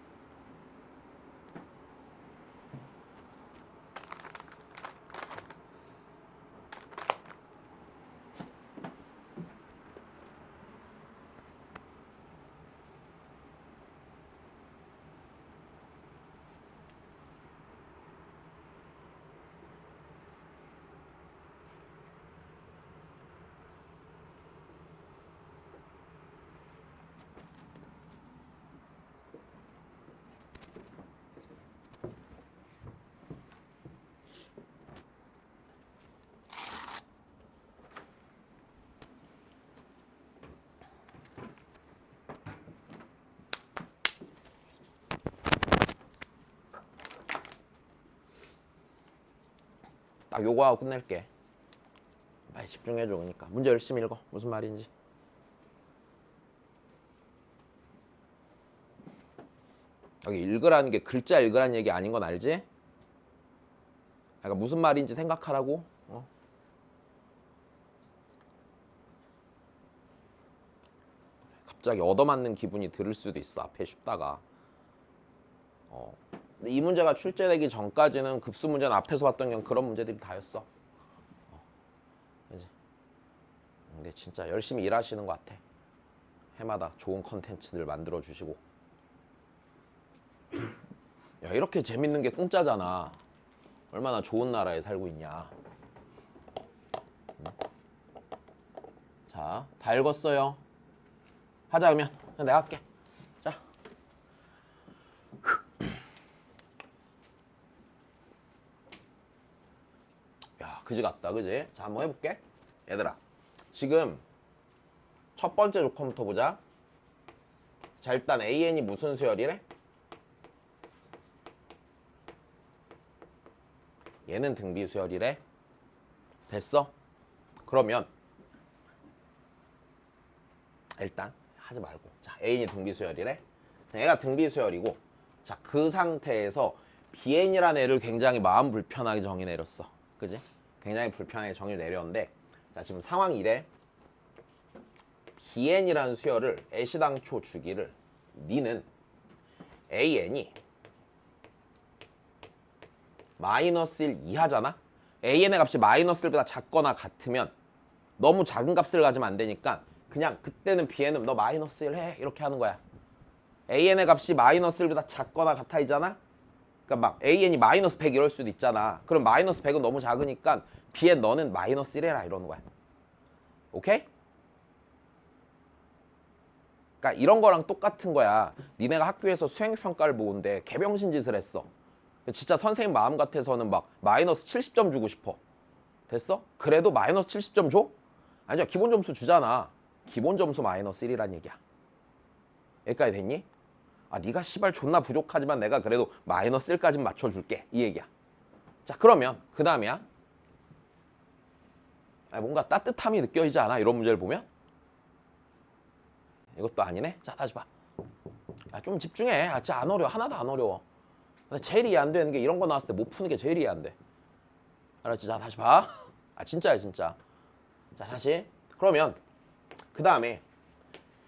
딱 요거 하고 끝낼게. 빨리 집중해줘. 그러니까 문제 열심히 읽어. 무슨 말인지. 여기 읽으라는 게 글자 읽으라는 얘기 아닌 건 알지? 그러니까 무슨 말인지 생각하라고. 갑자기 얻어맞는 기분이 들을 수도 있어. 앞에 쉽다가. 근데 이 문제가 출제되기 전까지는 급수 문제는 앞에서 봤던 게 그런 문제들이 다였어. 그지? 근데 진짜 열심히 일하시는 것 같아. 해마다 좋은 컨텐츠들 만들어 주시고. 야, 이렇게 재밌는 게 공짜잖아. 얼마나 좋은 나라에 살고 있냐. 자, 다 읽었어요. 하자 그러면. 그냥 내가 할게. 자. 야, 그지 같다, 그지? 자, 한번 해볼게. 얘들아, 지금 첫 번째 조건부터 보자. 자, 일단 AN이 무슨 수열이래? 얘는 등비 수열이래. 됐어? 그러면 일단 하지 말고, 자, A이 등비 수열이래. 얘가 등비 수열이고, 자, 그 상태에서 BN이라는 애를 굉장히 마음 불편하게 정의 내렸어. 그지? 굉장히 불편하게 정의 내렸는데, 자, 지금 상황이 이래. BN이라는 수열을 애시당초 주기를 니는 AN이 마이너스 1 이하잖아? AN의 값이 마이너스 1보다 작거나 같으면 너무 작은 값을 가지면 안 되니까 그냥 그때는 BN은 너 마이너스 1 해. 이렇게 하는 거야. AN의 값이 마이너스 1보다 작거나 같아이잖아? 그러니까 막 AN이 마이너스 100 이럴 수도 있잖아. 그럼 마이너스 100은 너무 작으니까 BN 너는 마이너스 1 해라 이러는 거야. 오케이? 그러니까 이런 거랑 똑같은 거야. 니네가 학교에서 수행평가를 보는데 개병신 짓을 했어. 진짜 선생님 마음 같아서는 막 마이너스 70점 주고 싶어. 됐어? 그래도 마이너스 70점 줘? 아니야, 기본 점수 주잖아. 기본 점수 마이너스 1이란 얘기야. 여기까지 됐니? 아, 네가 씨발 존나 부족하지만 내가 그래도 마이너스 1까지 맞춰줄게. 이 얘기야. 자, 그러면 그 다음이야. 뭔가 따뜻함이 느껴지지 않아? 이런 문제를 보면? 이것도 아니네? 자, 다시 봐. 야, 좀 집중해. 아, 진짜 안 어려워. 하나도 안 어려워. 근데 제일 이해 안 되는 게 이런 거 나왔을 때 못 푸는 게 제일 이해 안 돼. 알았지? 자, 다시 봐. 아, 진짜야, 진짜. 자, 다시. 그러면 그 다음에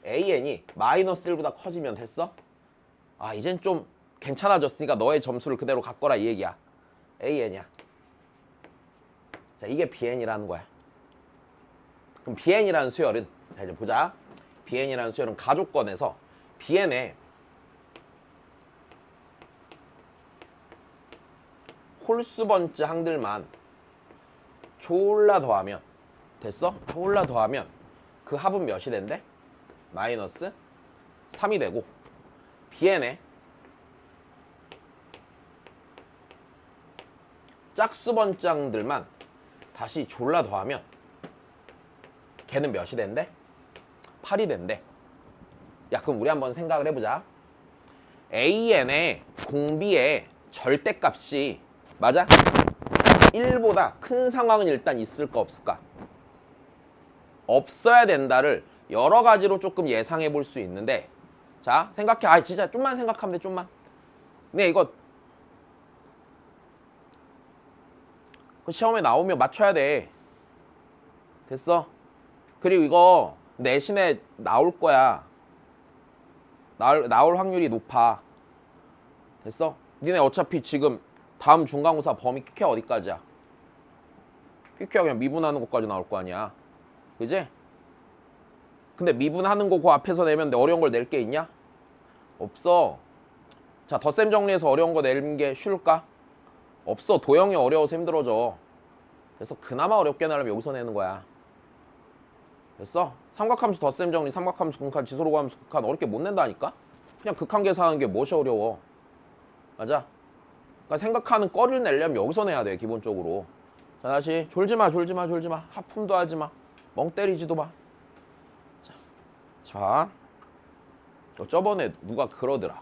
AN이 마이너스 1보다 커지면 됐어? 아, 이젠 좀 괜찮아졌으니까 너의 점수를 그대로 갖거라 이 얘기야. AN이야. 자, 이게 BN이라는 거야. 그럼 BN이라는 수열은, 자, 이제 보자. BN이라는 수열은 가족권에서 BN의 홀수 번째 항들만 졸라 더하면 됐어? 졸라 더하면 그 합은 몇이 된대? 마이너스 3이 되고, BN의 짝수 번째 항들만 다시 졸라 더하면 걔는 몇이 된대? 8이 된대. 야, 그럼 우리 한번 생각을 해보자. AN의 공비의 절대값이 맞아? 1보다 큰 상황은 일단 있을까 없을까? 없어야 된다를 여러 가지로 조금 예상해 볼 수 있는데, 자, 생각해. 아, 진짜 좀만 생각하면 돼, 좀만. 근데 이거 시험에 나오면 맞춰야 돼. 됐어? 그리고 이거 내신에 나올 거야. 나올 확률이 높아. 됐어? 니네 어차피 지금 다음 중간고사 범위 퀴큐 어디까지야? 퀴큐가 그냥 미분하는 것까지 나올 거 아니야. 그지? 근데 미분하는 거 그 앞에서 내면 어려운 걸 낼 게 있냐? 없어. 자, 덧셈 정리해서 어려운 거 내는 게 쉬울까? 없어. 도형이 어려워서 힘들어져. 그래서 그나마 어렵게 내려면 여기서 내는 거야. 됐어? 삼각함수 덧셈 정리, 삼각함수 극한, 지소로함수 극한 어렵게 못 낸다니까? 그냥 극한 계산하는 게 무엇이 어려워? 맞아? 그러니까 생각하는 거리를 내려면 여기서 내야 돼, 기본적으로. 자, 다시. 졸지 마, 졸지 마, 졸지 마. 하품도 하지 마. 멍 때리지도 마. 자. 저번에 누가 그러더라.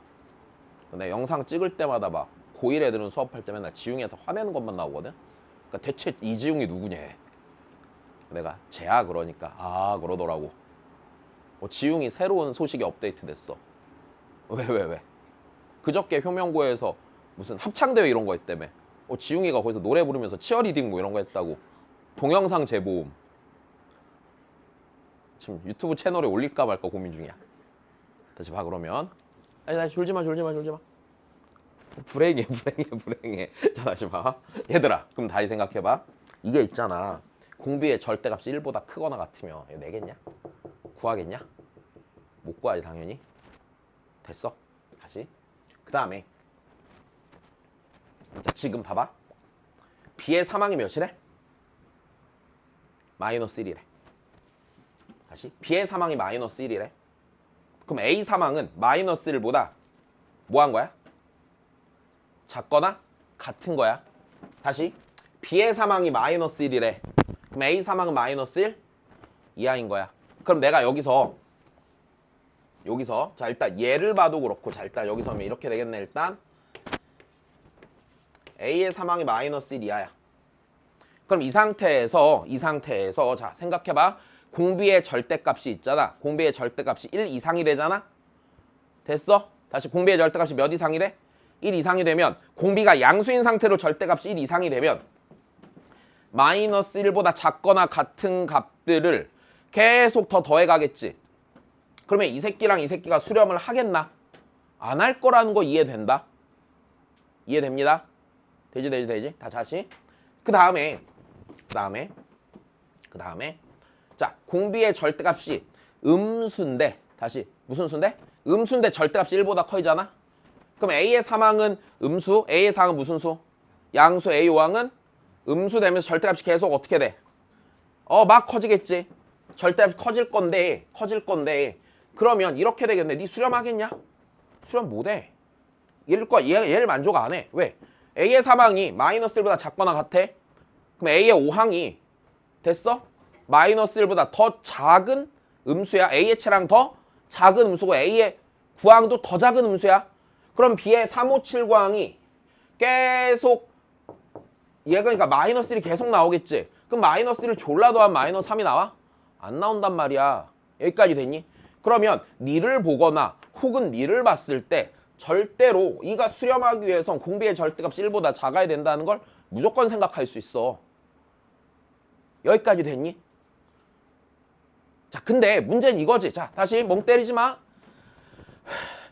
내 영상 찍을 때마다 막 고1 애들은 수업할 때 맨날 지웅이한테 화내는 것만 나오거든? 그러니까 대체 이지웅이 누구냐? 내가 쟤야 그러니까 아 그러더라고. 지웅이 새로운 소식이 업데이트 됐어. 왜? 그저께 효명고에서 무슨 합창대회 이런 거 했다며. 지웅이가 거기서 노래 부르면서 치어리딩 뭐 이런 거 했다고. 동영상 재보험. 지금 유튜브 채널에 올릴까 말까 고민 중이야. 다시 봐 그러면. 아니 졸지마. 불행해. 자 다시 봐. 얘들아 그럼 다시 생각해봐. 이게 있잖아. 공비의 절대값이 1보다 크거나 같으면 이거 내겠냐? 구하겠냐? 못 구하지 당연히. 됐어. 다시. 그 다음에 자 지금 봐봐. B의 사망이 몇이래? 마이너스 1이래. 다시 B의 사망이 마이너스 1이래. 그럼 A 사망은 마이너스 1보다 뭐 한 거야? 작거나 같은 거야. 다시 B의 사망이 마이너스 1이래. 그럼 A 사망은 마이너스 1 이하인 거야. 그럼 내가 여기서 자 일단 얘를 봐도 그렇고 자 일단 여기서 하면 이렇게 되겠네. 일단 A의 사망이 마이너스 1 이하야. 그럼 이 상태에서 자 생각해봐. 공비의 절대값이 있잖아. 공비의 절대값이 1 이상이 되잖아. 됐어? 다시 공비의 절대값이 몇 이상이 돼? 1 이상이 되면 공비가 양수인 상태로 절대값이 1 이상이 되면 마이너스 1보다 작거나 같은 값들을 계속 더 더해가겠지. 그러면 이 새끼랑 이 새끼가 수렴을 하겠나? 안 할 거라는 거 이해된다? 이해됩니다? 되지. 다 다시. 그 다음에 자 공비의 절대값이 음수인데 다시 무슨 수인데? 음수인데 절대값이 1보다 커지잖아? 그럼 A의 사망은 음수, A의 사항은 무슨 수? 양수 A 요항은 음수 되면서 절대값이 계속 어떻게 돼? 막 커지겠지. 절대값이 커질 건데 그러면 이렇게 되겠네. 니 수렴하겠냐? 수렴 못해. 얘를 만족 안 해. 왜? A의 사망이 마이너스 1보다 작거나 같아? 그럼 A의 5항이 됐어? 마이너스 1보다 더 작은 음수야. A의 채랑 더 작은 음수고 A의 9항도 더 작은 음수야. 그럼 B의 357구항이 계속 얘가 그러니까 마이너스 1이 계속 나오겠지. 그럼 마이너스 1을 졸라 더하면 마이너스 3이 나와? 안 나온단 말이야. 여기까지 됐니? 그러면 니를 보거나 혹은 니를 봤을 때 절대로 이가 수렴하기 위해선 공비의 절대값이 1보다 작아야 된다는 걸 무조건 생각할 수 있어. 여기까지 됐니? 자, 근데 문제는 이거지. 자, 다시 멍 때리지 마.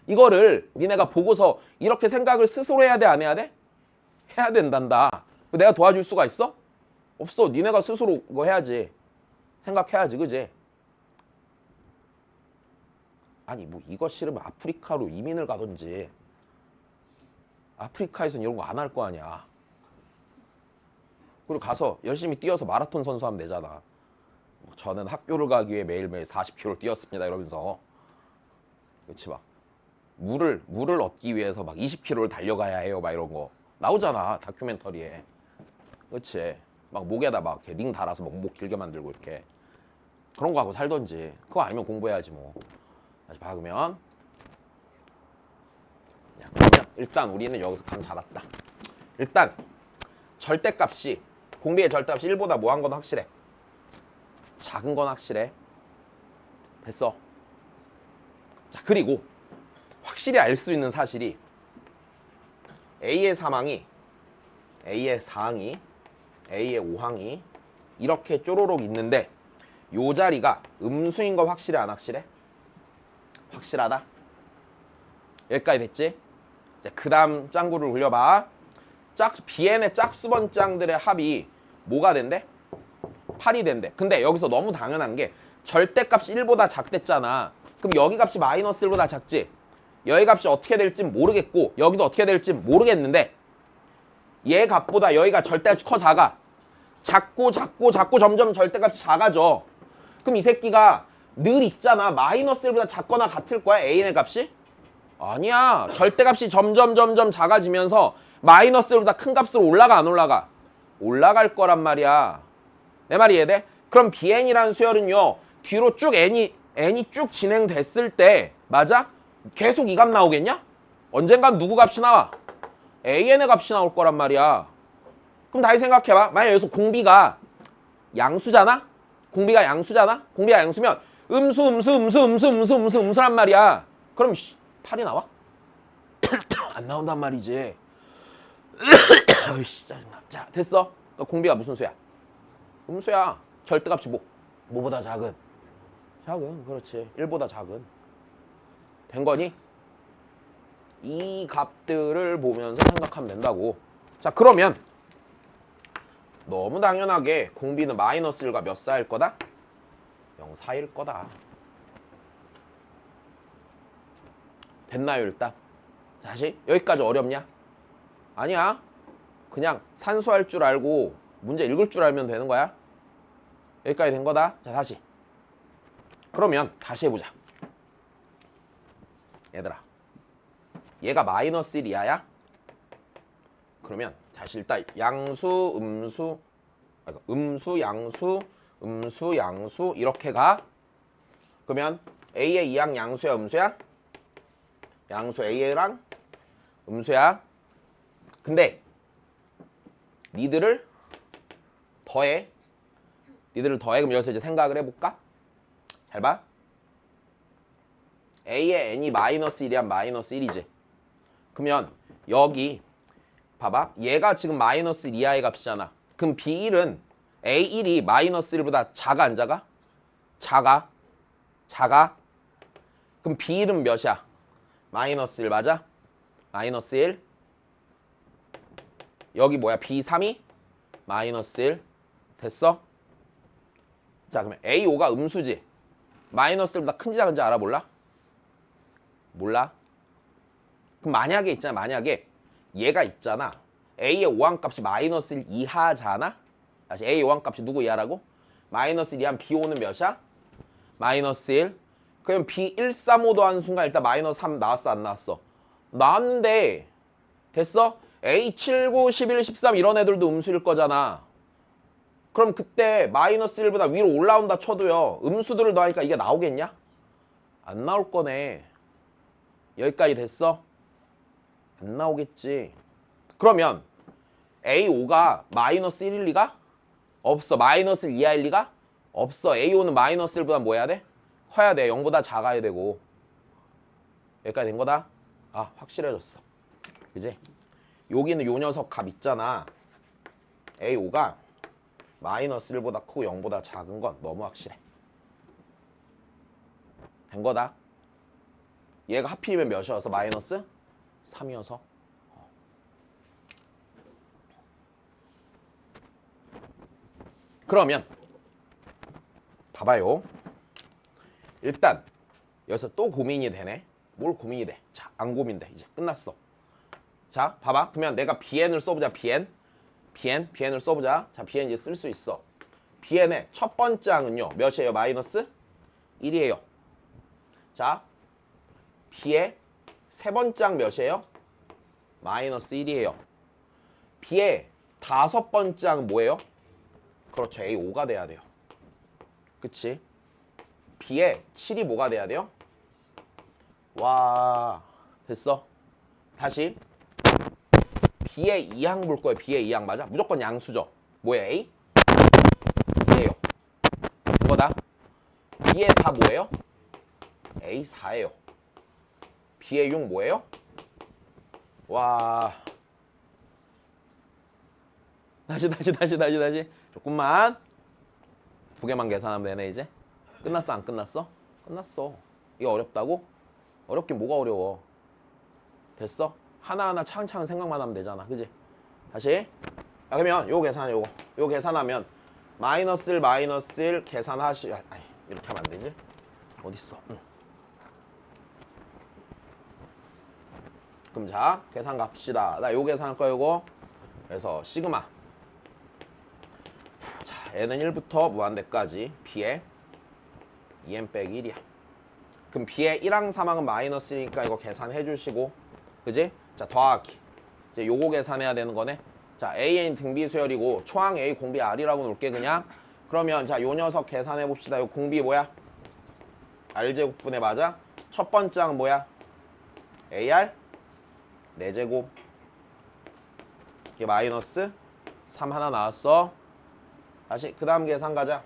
이거를 니네가 보고서 이렇게 생각을 스스로 해야 돼, 안 해야 돼? 해야 된단다. 내가 도와줄 수가 있어? 없어. 니네가 스스로 그거 해야지. 생각해야지, 그지? 아니 뭐 이거 싫으면 아프리카로 이민을 가든지. 아프리카에선 이런 거 안 할 거 아니야. 그리고 가서 열심히 뛰어서 마라톤 선수 하면 되잖아. 저는 학교를 가기 위해 매일매일 40km 뛰었습니다 이러면서. 그렇지 막 물을 얻기 위해서 막 20km를 달려가야 해요 막 이런 거 나오잖아 다큐멘터리에. 그렇지. 막 목에다 막 이렇게 링 달아서 목 길게 만들고 이렇게 그런 거 하고 살던지. 그거 아니면 공부해야지 뭐. 다시 박으면. 자, 그러면 일단 우리는 여기서 감 잡았다. 일단 절대값이 공비의 절대값이 1보다 뭐 한 건 확실해. 작은 건 확실해. 됐어. 자 그리고 확실히 알 수 있는 사실이 A의 사항이 A의 5항이 이렇게 쪼로록 있는데 요 자리가 음수인 거 확실해 안 확실해? 확실하다. 여기까지 됐지? 그 다음 짱구를 굴려봐. Bn의 짝수번 짱들의 합이 뭐가 된대? 8이 된대. 근데 여기서 너무 당연한 게 절대값이 1보다 작댔잖아. 그럼 여기 값이 마이너스 1보다 작지? 여기 값이 어떻게 될지 모르겠고 여기도 어떻게 될지 모르겠는데 얘 값보다 여기가 절대값이 커 작아? 작고 점점 절대값이 작아져. 그럼 이 새끼가 늘 있잖아. 마이너스 1보다 작거나 같을 거야 A의 값이? 아니야. 절대값이 점점 작아지면서 마이너스 1보다 큰 값으로 올라가 안 올라가? 올라갈 거란 말이야. 내 말이 이해돼? 그럼 Bn이라는 수열은요 뒤로 쭉 n이 쭉 진행됐을 때 맞아? 계속 이 값 나오겠냐? 언젠간 누구 값이 나와? AN의 값이 나올 거란 말이야. 그럼 다시 생각해봐. 만약 여기서 공비가 양수잖아? 공비가 양수면 음수란 말이야. 그럼 8이 나와? 안 나온단 말이지. 어이씨 짜증나. 자 됐어. 그러니까 공비가 무슨 수야? 음수야. 절대값이 뭐보다 작은. 그렇지. 1보다 작은. 된 거니? 이 값들을 보면서 생각하면 된다고. 자, 그러면 너무 당연하게 공비는 마이너스 1과 몇 사일 거다? 0 사일 거다. 됐나요, 일단? 다시? 여기까지 어렵냐? 아니야. 그냥 산수할 줄 알고 문제 읽을 줄 알면 되는 거야. 여기까지 된 거다. 자, 다시. 그러면 다시 해보자. 얘들아, 얘가 마이너스 1 이하야? 그러면 다시 일단 양수, 음수, 양수, 음수, 양수 이렇게 가. 그러면 A의 2항 양수야, 음수야? 양수 A랑 음수야. 근데 니들을 더해. 그럼 여기서 이제 생각을 해볼까? 잘 봐. A의 n이 마이너스 1이야, 마이너스 1이지. 그러면 여기 봐봐. 얘가 지금 마이너스 1 이하의 값이잖아. 그럼 B1은 A1이 마이너스 1보다 작아, 안 작아? 작아. 그럼 B1은 몇이야? 마이너스 1 맞아? 마이너스 1. 여기 뭐야? B3이 마이너스 1. 됐어? 자, 그러면 A5가 음수지. 마이너스 1보다 큰지 작은지 알아? 몰라? 그럼 만약에 있잖아. 만약에 얘가 있잖아. A의 5항 값이 마이너스 1 이하잖아. 다시 A의 5항 값이 누구 이하라고? 마이너스 1 이하면 B5는 몇이야? 마이너스 1. 그럼 B135도 하는 순간 일단 마이너스 3 나왔어, 안 나왔어? 나왔는데 됐어? A79, 11, 13 이런 애들도 음수일 거잖아. 그럼 그때 마이너스 1보다 위로 올라온다 쳐도요. 음수들을 더하니까 이게 나오겠냐? 안 나올 거네. 여기까지 됐어? 안 나오겠지. 그러면 A5가 마이너스 1일 리가? 없어. 마이너스 1 이하일 리가? 없어. A5는 마이너스 1보다 뭐 해야 돼? 커야 돼. 0보다 작아야 되고. 여기까지 된 거다? 아, 확실해졌어. 그지? 여기는 요 녀석 값 있잖아. A5가 마이너스 1보다 크고 0보다 작은 건 너무 확실해. 된 거다. 얘가 하필이면 몇이어서 마이너스 3이어서. 그러면 봐봐요. 일단 여기서 또 고민이 되네. 뭘 고민이 돼? 자, 안 고민돼. 이제 끝났어. 자, 봐봐. 그러면 내가 BN을 써보자. BN을 써보자. 자, BN 이제 쓸 수 있어. BN의 첫 번째 항은요. 몇이에요? 마이너스 1이에요. 자, B의 세 번째 항 몇이에요? 마이너스 1이에요. B의 다섯 번째 항 뭐예요? 그렇죠. A5가 돼야 돼요. 그치? B의 7이 뭐가 돼야 돼요? 와, 됐어. 다시 B의 2항 볼 거예요. B의 2항 맞아? 무조건 양수죠. 뭐예요? A? 2예요. 그거다. B의 4 뭐예요? A 4예요. B의 6 뭐예요? 와. 다시. 조금만. 두 개만 계산하면 되네 이제. 끝났어 안 끝났어? 끝났어. 이거 어렵다고? 어렵긴 뭐가 어려워. 됐어? 하나하나 차근차근 생각만 하면 되잖아. 그지? 다시. 자, 그러면 요거 계산해 요거. 요거 계산하면 마이너스 1 계산하시. 아이, 이렇게 하면 안 되지? 어딨어? 응. 그럼 자, 계산 갑시다. 나 요거 계산할 거야 요거. 그래서 시그마. 자, N은 1부터 무한대까지 B의 2n 빼기 1이야. 그럼 B의 1항 3항은 마이너스 1이니까 이거 계산해 주시고. 그지? 자, 더하기. 이제 요거 계산해야 되는 거네. 자, AN 등비 수열이고 초항 A 공비 R이라고 놓을게 그냥. 그러면 자, 요 녀석 계산해 봅시다. 요 공비 뭐야? R제곱분의 맞아? 첫 번째 항 뭐야? AR 4제곱. 이게 마이너스 3 하나 나왔어. 다시 그 다음 계산 가자.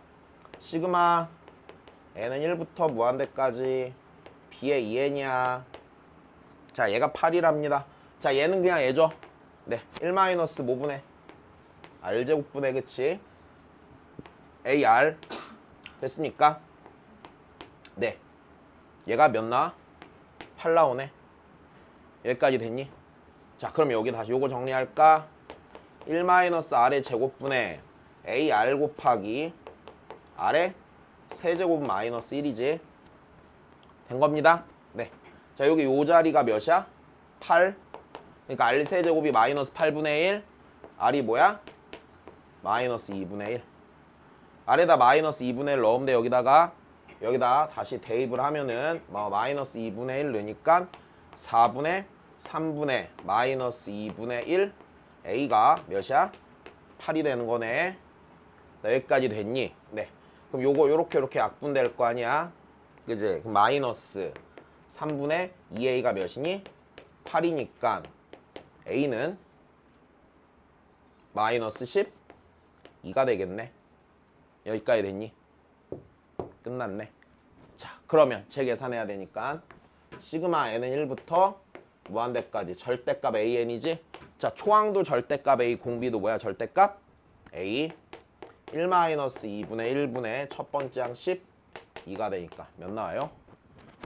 시그마 N은 1부터 무한대까지 B의 2N이야. 자, 얘가 8이랍니다. 자, 얘는 그냥 얘죠. 네, 1 마이너스 뭐분의 R제곱분의 그치? AR 됐습니까? 네, 얘가 몇 나와? 8 나오네. 여기까지 됐니? 자, 그럼 여기 다시 요거 정리할까? 1-r의 제곱분의 ar 곱하기 r의 세제곱 마이너스 1이지. 된 겁니다. 네. 자, 여기 요 자리가 몇이야? 8. 그러니까 r 세제곱이 마이너스 8분의 1. r이 뭐야? 마이너스 2분의 1. r에다 마이너스 2분의 1 넣으면 돼. 여기다 다시 대입을 하면은 뭐 마이너스 2분의 1 넣으니까 4분의 3분의 마이너스 2분의 1 a가 몇이야? 8이 되는 거네. 네, 여기까지 됐니? 네. 그럼 요거 요렇게 약분될 거 아니야? 그지? 그럼 마이너스 3분의 2a가 몇이니? 8이니까 a는 마이너스 12가 되겠네. 여기까지 됐니? 끝났네. 자, 그러면 재계산해야 되니까 시그마 n은 1부터 무한대까지 절대값 an이지. 자, 초항도 절대값 a, 공비도 뭐야? 절대값 a. 1-2분의 1분의 첫 번째 항 12가 되니까 몇 나와요?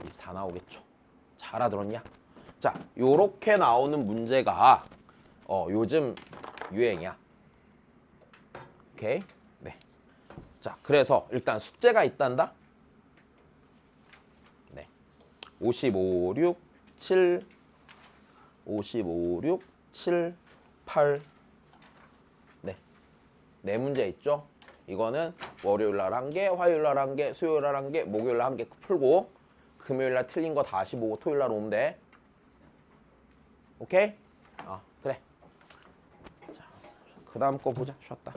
24 나오겠죠. 잘 알아들었냐? 자, 요렇게 나오는 문제가 요즘 유행이야. 오케이? 네. 자, 그래서 일단 숙제가 있단다. 네. 55, 6, 7, 55, 6, 7, 8. 네. 네 문제 있죠? 이거는 월요일 날 한 개, 화요일 날 한 개, 수요일 날 한 개, 목요일 날 한 개 풀고 금요일 날 틀린 거 다시 보고 토요일 날 오면 돼. 오케이? 그래. 자, 그 다음 거 보자. 쉬었다.